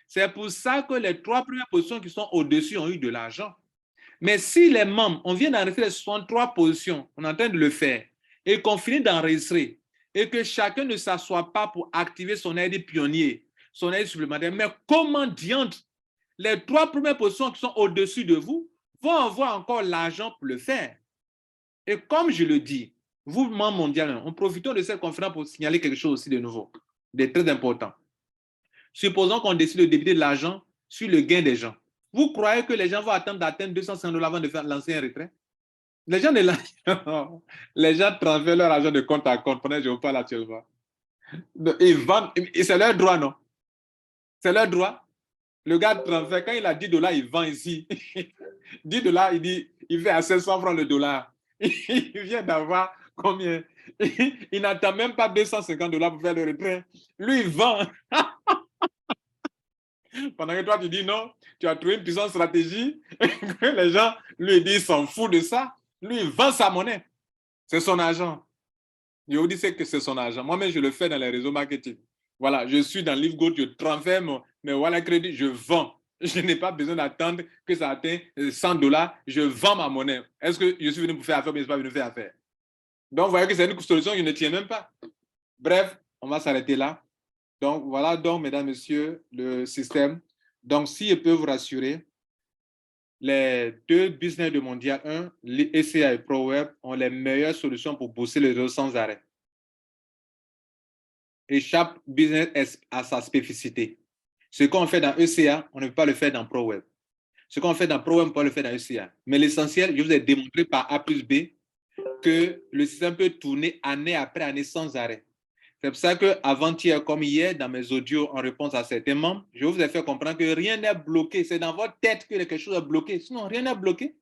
A: C'est pour ça que les 3 premières positions qui sont au-dessus ont eu de l'argent. Mais si les membres, on vient d'enregistrer les 63 positions, on est en train de le faire, et qu'on finit d'enregistrer, et que chacun ne s'assoit pas pour activer son ID pionnier, son ID supplémentaire, mais comment diantre, les 3 premières positions qui sont au-dessus de vous vont avoir encore l'argent pour le faire. Et comme je le dis, vous, membres mondiaux, on profitons de cette conférence pour signaler quelque chose aussi de nouveau, de très important. Supposons qu'on décide de débiter de l'argent sur le gain des gens. Vous croyez que les gens vont attendre d'atteindre $250 avant de faire lancer un retrait? Les gens, les gens transfèrent leur argent de compte à compte pendant que je vous parle actuellement. Ils vendent, et c'est leur droit, non? C'est leur droit. Le gars transfère, quand il a $10, il vend ici. $10, il dit, il fait à 500 francs le dollar. Il vient d'avoir combien? Il n'attend même pas $250 pour faire le retrait. Lui, il vend. Pendant que toi, tu dis non, tu as trouvé une puissante stratégie. Les gens, lui, disent, s'en fout de ça. Lui, il vend sa monnaie. C'est son argent. Je vous dis c'est que c'est son argent. Moi-même, je le fais dans les réseaux marketing. Voilà, je suis dans LiveGold, je transfère mes wallet crédit, je vends. Je n'ai pas besoin d'attendre que ça atteigne $100. Je vends ma monnaie. Est-ce que je suis venu pour faire affaire ou je ne suis pas venu faire affaire? Donc, vous voyez que c'est une solution qui ne tient même pas. Bref, on va s'arrêter là. Donc, voilà donc, mesdames, messieurs, le système. Donc, si je peux vous rassurer, les deux business de Mondial 1, ECA et ProWeb, ont les meilleures solutions pour booster le réseau sans arrêt. Et chaque business a sa spécificité. Ce qu'on fait dans ECA, on ne peut pas le faire dans ProWeb. Ce qu'on fait dans ProWeb, on peut pas le faire dans ECA. Mais l'essentiel, je vous ai démontré par A plus B que le système peut tourner année après année sans arrêt. C'est pour ça qu'avant-hier, comme hier, dans mes audios en réponse à certains membres, je vous ai fait comprendre que rien n'est bloqué. C'est dans votre tête que quelque chose est bloqué. Sinon, rien n'est bloqué.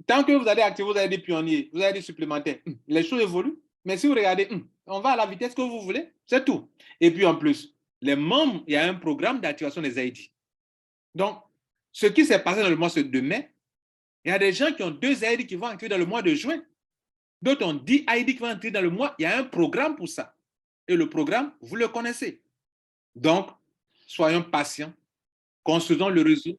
A: Tant que vous allez activer, vous avez des pionniers, vous avez des supplémentaires, les choses évoluent. Mais si vous regardez, on va à la vitesse que vous voulez, c'est tout. Et puis en plus, les membres, il y a un programme d'activation des ID. Donc, ce qui s'est passé dans le mois de mai, il y a des gens qui ont 2 ID qui vont activer dans le mois de juin. D'autres ont 10 ID qui vont activer dans le mois. Il y a un programme pour ça. Et le programme, vous le connaissez. Donc, soyons patients, construisons le réseau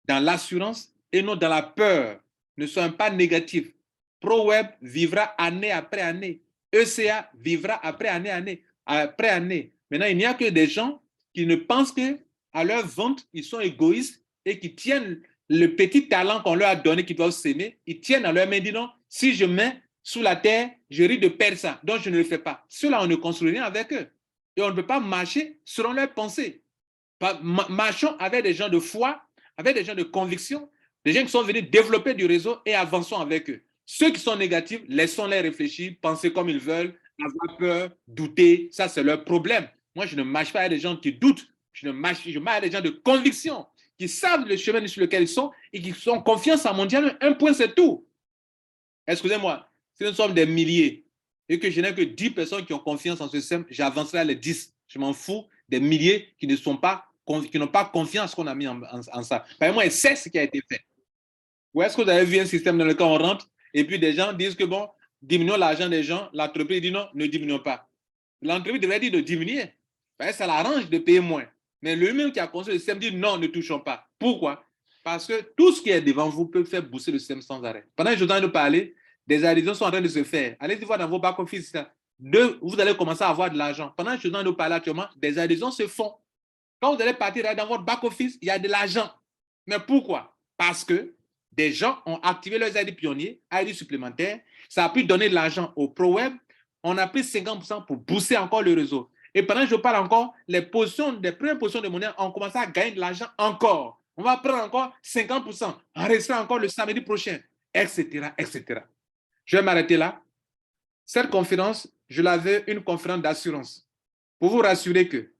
A: dans l'assurance et non dans la peur. Ne soyons pas négatifs. ProWeb vivra année après année. ECA vivra après année. Maintenant, il n'y a que des gens qui ne pensent qu'à leur vente, ils sont égoïstes et qui tiennent le petit talent qu'on leur a donné, qu'ils doivent s'aimer. Ils tiennent à leur main et disent non, si je mets sous la terre, je risque de perdre ça. Donc, je ne le fais pas. Ceux-là, on ne construit rien avec eux. Et on ne peut pas marcher selon leurs pensées. Marchons avec des gens de foi, avec des gens de conviction, des gens qui sont venus développer du réseau et avançons avec eux. Ceux qui sont négatifs, laissons-les réfléchir, penser comme ils veulent, avoir peur, douter, ça c'est leur problème. Moi, je ne marche pas avec des gens qui doutent, je marche avec des gens de conviction, qui savent le chemin sur lequel ils sont et qui ont confiance en Mondial. Un point, c'est tout. Excusez-moi, si nous sommes des milliers et que je n'ai que 10 personnes qui ont confiance en ce système, j'avancerai à les 10. Je m'en fous des milliers qui n'ont pas confiance qu'on a mis en ça. Par moi, c'est ce qui a été fait. Ou est-ce que vous avez vu un système dans lequel on rentre et puis des gens disent que bon, diminuons l'argent des gens, l'entreprise dit non, ne diminuons pas. L'entreprise devrait dire de diminuer. Ça l'arrange de payer moins. Mais lui-même qui a construit le système dit non, ne touchons pas. Pourquoi? Parce que tout ce qui est devant vous peut faire booster le système sans arrêt. Pendant que je t'en parler, des adhésions sont en train de se faire. Allez-y voir dans vos back-office. Vous allez commencer à avoir de l'argent. Pendant que je t'en parler actuellement, des adhésions se font. Quand vous allez partir dans votre back-office, il y a de l'argent. Mais pourquoi? Parce que des gens ont activé leurs ID pionniers, ID supplémentaires. Ça a pu donner de l'argent au ProWeb. On a pris 50% pour booster encore le réseau. Et pendant que je parle encore, les premières positions de monnaie ont commencé à gagner de l'argent encore. On va prendre encore 50%. On restera encore le samedi prochain, etc., etc. Je vais m'arrêter là. Cette conférence, je l'avais une conférence d'assurance pour vous rassurer que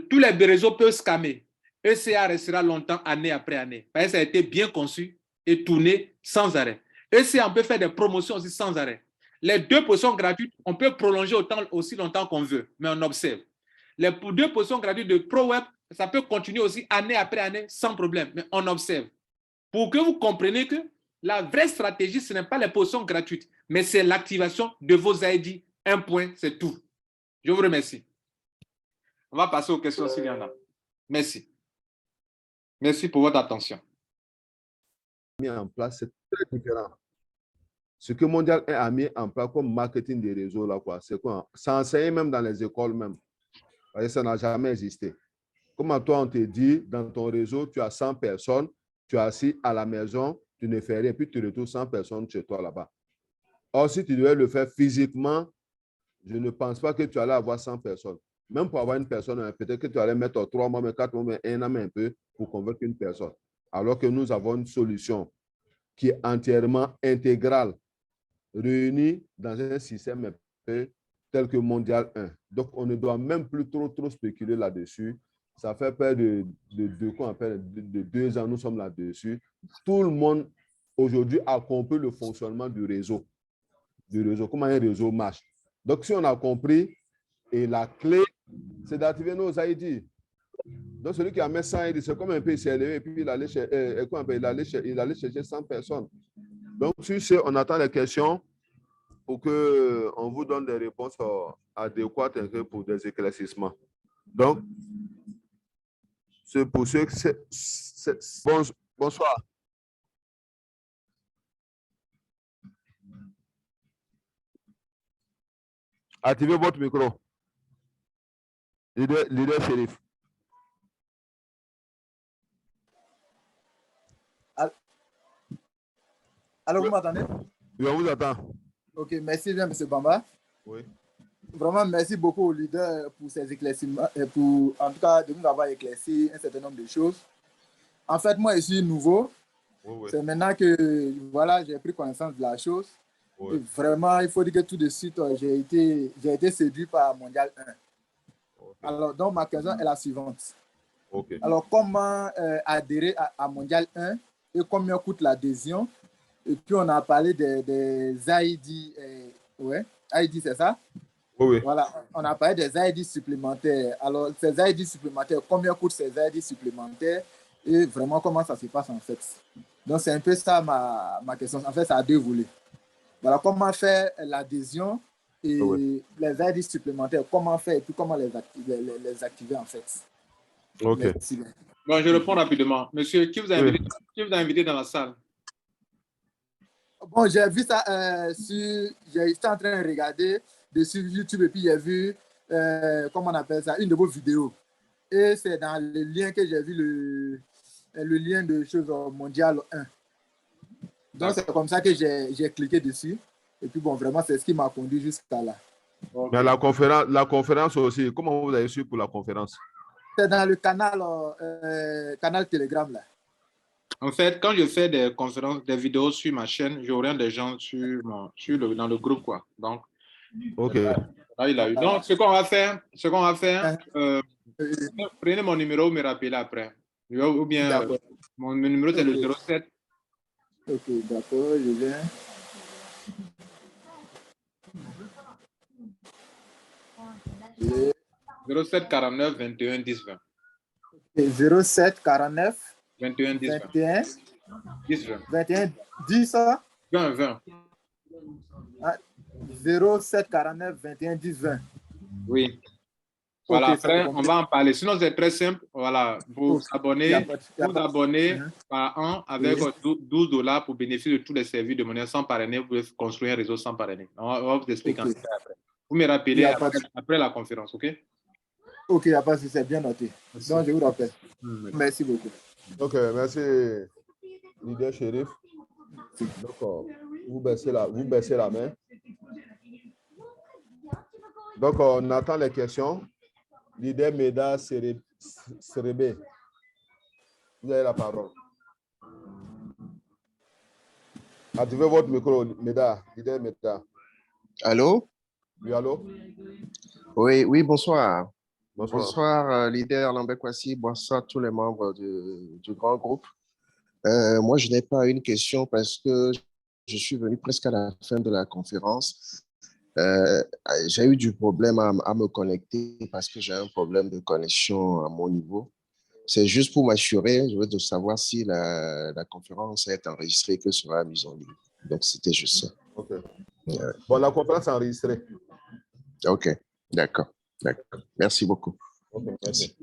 A: tous les réseaux peuvent scammer. ECA restera longtemps, année après année. Parce que ça a été bien conçu et tourné sans arrêt. ECA, on peut faire des promotions aussi sans arrêt. Les 2 positions gratuites, on peut prolonger aussi longtemps qu'on veut, mais on observe. Les 2 positions gratuites de ProWeb, ça peut continuer aussi année après année sans problème, mais on observe. Pour que vous compreniez que la vraie stratégie, ce n'est pas les positions gratuites, mais c'est l'activation de vos ID. Un point, c'est tout. Je vous remercie. On va passer aux questions s'il y en a. Merci. Merci pour votre attention.
B: Mis en place, c'est très différent. Ce que Mondial a mis en place comme marketing des réseaux, là, quoi, c'est quoi? Ça enseigne même dans les écoles même. Parce que ça n'a jamais existé. Comment toi, on te dit, dans ton réseau, tu as 100 personnes, tu es assis à la maison, tu ne fais rien, puis tu retrouves 100 personnes chez toi là-bas. Or, si tu devais le faire physiquement, je ne pense pas que tu allais avoir 100 personnes. Même pour avoir une personne, peut-être que tu allais mettre 3 mois, mais 4 mois, mais 1 an, un peu, pour convaincre une personne. Alors que nous avons une solution qui est entièrement intégrale, réunie dans un système un peu tel que Mondial 1. Donc, on ne doit même plus trop spéculer là-dessus. Ça fait près de 2 ans, nous sommes là-dessus. Tout le monde, aujourd'hui, a compris le fonctionnement du réseau. Comment un réseau marche. Donc, si on a compris, et la clé, c'est d'activer nos ID. Donc, celui qui a mis 100 ID, c'est comme un peu s'est élevé, et puis il allait chercher 100 personnes. Donc, tu sais, on attend les questions. pour qu'on vous donne des réponses adéquates pour des éclaircissements. Donc, c'est pour ceux que bonsoir. Activez votre micro. Leader Shérif.
C: Alors, vous m'entendez?
B: Oui, on vous attend.
C: Ok, merci bien, M. Bamba.
B: Oui.
C: Vraiment, merci beaucoup au leader pour ces éclaircissements, pour en tout cas de nous avoir éclairci un certain nombre de choses. En fait, moi, je suis nouveau.
B: Oui.
C: C'est maintenant que voilà, j'ai pris connaissance de la chose.
B: Oui.
C: Et vraiment, il faut dire que tout de suite, j'ai été séduit par Mondial 1.
B: Okay.
C: Alors, donc, ma question est la suivante.
B: Okay.
C: Alors, comment adhérer à Mondial 1 et combien coûte l'adhésion? Et puis, on a parlé des ID. Ouais, ID, c'est ça?
B: Oui.
C: Voilà, on a parlé des ID supplémentaires. Alors, ces ID supplémentaires, combien coûtent ces ID supplémentaires et vraiment comment ça se passe en fait? Donc, c'est un peu ça ma question. En fait, ça a deux volets. Voilà, comment faire l'adhésion et les ID supplémentaires, comment faire et puis comment les activer en fait.
B: Ok.
C: Merci.
A: Bon, je réponds rapidement. Monsieur, qui vous a invité dans la salle?
C: Bon, j'ai vu ça j'étais en train de regarder sur YouTube et puis j'ai vu, comment on appelle ça, une de vos vidéos. Et c'est dans le lien que j'ai vu le lien de choses mondiales 1. Donc, c'est comme ça que j'ai cliqué dessus. Et puis, bon, vraiment, c'est ce qui m'a conduit jusqu'à là.
B: Okay. Mais la conférence aussi, comment vous avez su pour la conférence?
C: C'est dans le canal Telegram, là.
A: En fait, quand je fais des conférences, des vidéos sur ma chaîne, j'oriente des gens dans le groupe, quoi. Donc,
B: ok.
A: Là, il a eu. Donc, ce qu'on va faire, prenez mon numéro, me rappelez après. Ou bien, mon numéro, c'est le 07.
C: Ok, d'accord, je viens.
A: Et 07 49 21 10 20.
C: 07 49
A: 21 10 20.
C: 21
A: 10 20.
C: 21 10
A: 20 20.
C: 07 49 21 10 20.
A: Oui. Voilà,
C: Okay,
A: après, on va en parler. Sinon, c'est très simple. Voilà, vous vous abonnez, par an avec $12 pour bénéficier de tous les services de monnaie sans parrainer. Vous pouvez construire un réseau sans parrainer. On va vous expliquer après. Vous me rappelez après la conférence, OK?
C: Ok, il n'y a pas de souci, c'est bien noté. Merci. Donc, je vous rappelle. Merci beaucoup.
B: Ok, merci, leader Shérif. Donc, vous baissez la main. Donc, on attend les questions. Leader Meda Serebe. Vous avez la parole. Activez votre micro, Meda. Leader Meda.
D: Allô?
B: Oui, allô?
D: Oui, bonsoir.
B: Bonsoir,
D: leader Lambek-Kwasi. Bonsoir tous les membres du grand groupe. Moi, je n'ai pas une question parce que je suis venu presque à la fin de la conférence. J'ai eu du problème à me connecter parce que j'ai un problème de connexion à mon niveau. C'est juste pour m'assurer, je veux savoir si la conférence est enregistrée, que sera mise en ligne. Donc, c'était juste ça.
B: OK. Bon, la conférence est enregistrée.
D: OK, d'accord. Merci beaucoup.
B: Okay, merci.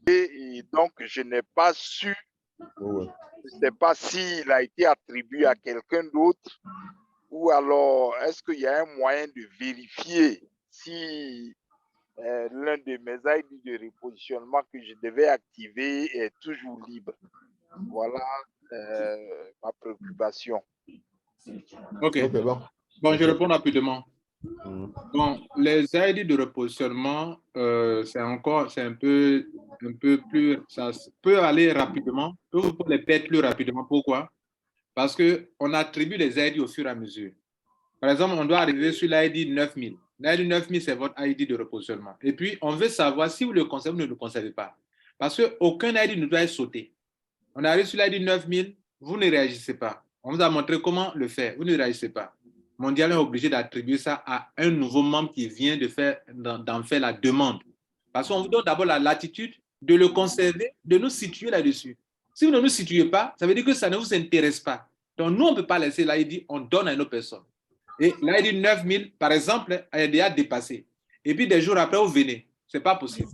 E: Et donc, je n'ai pas su, je ne sais pas s'il a été attribué à quelqu'un d'autre ou alors est-ce qu'il y a un moyen de vérifier si l'un de mes ID de repositionnement que je devais activer est toujours libre. Voilà ma préoccupation.
A: OK. Bon, je réponds rapidement. Bon, les ID de repositionnement, c'est un peu plus, ça peut aller rapidement, vous pouvez les perdre plus rapidement. Pourquoi? Parce qu'on attribue les ID au fur et à mesure. Par exemple, on doit arriver sur l'ID 9000. L'ID 9000, c'est votre ID de repositionnement. Et puis, on veut savoir si vous le conservez ou ne le conservez pas. Parce qu'aucun ID ne doit être sauté. On arrive sur l'ID 9000, vous ne réagissez pas. On vous a montré comment le faire, vous ne réagissez pas. Mondial est obligé d'attribuer ça à un nouveau membre qui vient d'en faire la demande. Parce qu'on vous donne d'abord la latitude de le conserver, de nous situer là-dessus. Si vous ne nous situez pas, ça veut dire que ça ne vous intéresse pas. Donc, nous, on ne peut pas laisser l'ID, on donne à une autre personne. Et l'ID 9000, par exemple, est déjà dépassé. Et puis, des jours après, vous venez. Ce n'est pas possible.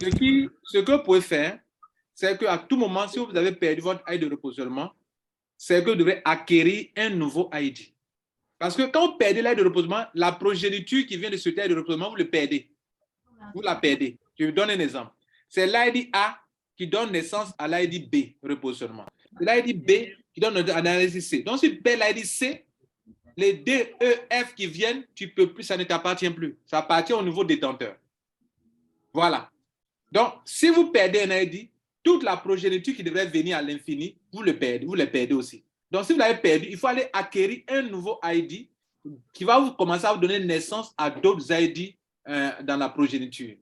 A: Ce que vous pouvez faire, c'est qu'à tout moment, si vous avez perdu votre ID de repositionnement, c'est que vous devrez acquérir un nouveau ID. Parce que quand vous perdez l'ID de repositionnement, la progéniture qui vient de ce ID de repositionnement, vous le perdez. Vous la perdez. Je vous donne un exemple. C'est l'ID A qui donne naissance à l'ID B, repositionnement. C'est l'ID B qui donne à l'ID C. Donc, si tu perds l'ID C, les D, E, F qui viennent, tu peux plus, ça ne t'appartient plus. Ça appartient au nouveau détenteur. Voilà. Donc, si vous perdez un ID, toute la progéniture qui devrait venir à l'infini, vous les perdez aussi. Donc, si vous l'avez perdu, il faut aller acquérir un nouveau ID qui va vous commencer à vous donner naissance à d'autres ID dans la progéniture.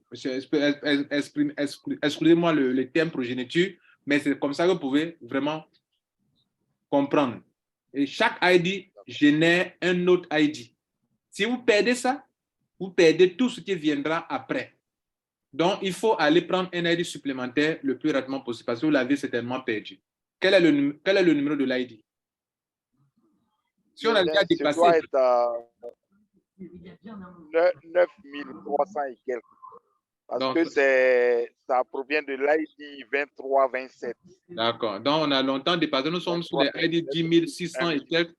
A: Excusez-moi le terme progéniture, mais c'est comme ça que vous pouvez vraiment comprendre. Et chaque ID génère un autre ID. Si vous perdez ça, vous perdez tout ce qui viendra après. Donc, il faut aller prendre un ID supplémentaire le plus rapidement possible parce que vous l'avez certainement perdu. Quel est le numéro de l'ID? Si on a déjà dépassé...
E: Ça doit être 9300 et quelques. Parce
A: donc,
E: que ça provient de l'ID 2327.
A: D'accord. Donc, on a longtemps dépassé. Nous sommes sur les ID 10 600 et quelques.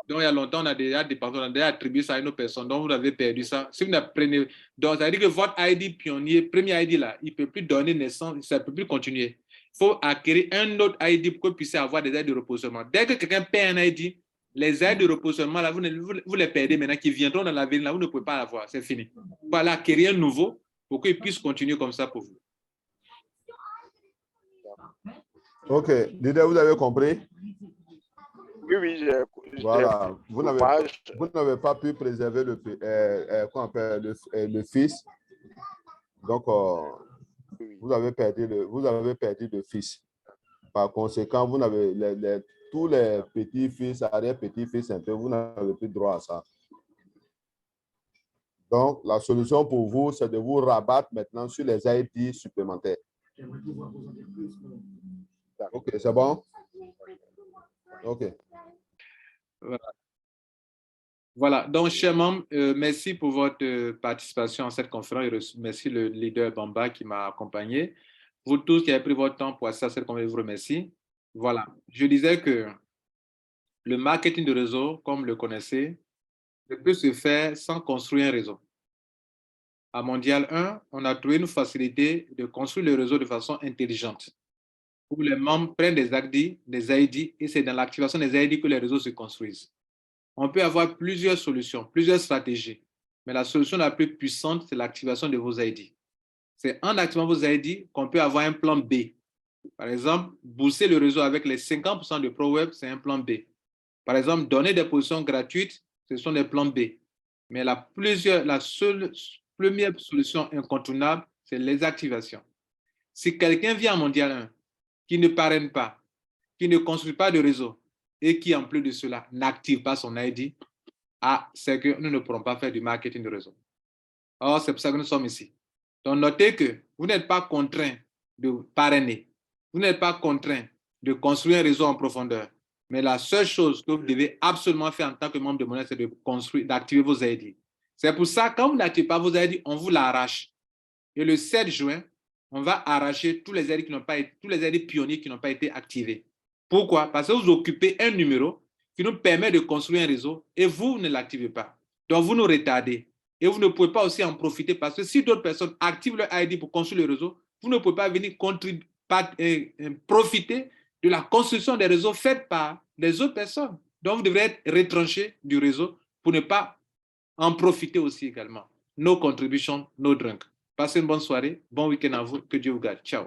A: Donc, il y a longtemps, on a déjà dépassé, on a déjà attribué ça à une autre personne. Donc, vous avez perdu ça. Si vous n'apprenez... Donc, ça veut dire que votre ID pionnier, premier ID là, il ne peut plus donner naissance, ça ne peut plus continuer. Il faut acquérir un autre ID pour que vous puissiez avoir des aides de repositionnement. Dès que quelqu'un perd un ID, les aides de repositionnement, là, vous les perdez maintenant, qui viendront dans l'avenir, là, vous ne pouvez pas l'avoir. C'est fini. Il faut aller acquérir un nouveau pour qu'il puisse continuer comme ça pour vous.
B: OK. Didier, vous avez compris?
E: Oui,
B: voilà. Vous n'avez pas pu préserver le fils. Donc, vous avez perdu le fils. Par conséquent, vous n'avez tous les petits-fils, arrière-petits-fils, vous n'avez plus droit à ça. Donc, la solution pour vous, c'est de vous rabattre maintenant sur les ID supplémentaires. OK, c'est bon? OK.
A: Voilà. Donc, chers membres, merci pour votre participation à cette conférence. Merci le leader Bamba qui m'a accompagné. Vous tous qui avez pris votre temps pour assister à cette conférence, je vous remercie. Voilà. Je disais que le marketing de réseau, comme vous le connaissez, ne peut se faire sans construire un réseau. À Mondial 1, on a trouvé une facilité de construire le réseau de façon intelligente, où les membres prennent des ID, et c'est dans l'activation des ID que les réseaux se construisent. On peut avoir plusieurs solutions, plusieurs stratégies, mais la solution la plus puissante, c'est l'activation de vos ID. C'est en activant vos ID qu'on peut avoir un plan B. Par exemple, booster le réseau avec les 50% de ProWeb, c'est un plan B. Par exemple, donner des positions gratuites, ce sont des plans B. Mais la seule première solution incontournable, c'est les activations. Si quelqu'un vient à Mondial 1, qui ne parraine pas, qui ne construit pas de réseau, et qui, en plus de cela, n'active pas son ID, c'est que nous ne pourrons pas faire du marketing de réseau. Or, c'est pour ça que nous sommes ici. Donc, notez que vous n'êtes pas contraint de parrainer. Vous n'êtes pas contraint de construire un réseau en profondeur. Mais la seule chose que vous devez absolument faire en tant que membre de Mondial, c'est d'activer vos ID. C'est pour ça, quand vous n'activez pas vos ID, on vous l'arrache. Et le 7 juin, on va arracher tous les ID pionniers qui n'ont pas été activés. Pourquoi? Parce que vous occupez un numéro qui nous permet de construire un réseau et vous ne l'activez pas. Donc, vous nous retardez. Et vous ne pouvez pas aussi en profiter parce que si d'autres personnes activent leur ID pour construire le réseau, vous ne pouvez pas venir profiter de la construction des réseaux faits par les autres personnes. Donc, vous devrez être retranché du réseau pour ne pas en profiter aussi également. No contribution, no drink. Passez une bonne soirée, bon week-end à vous, que Dieu vous garde. Ciao.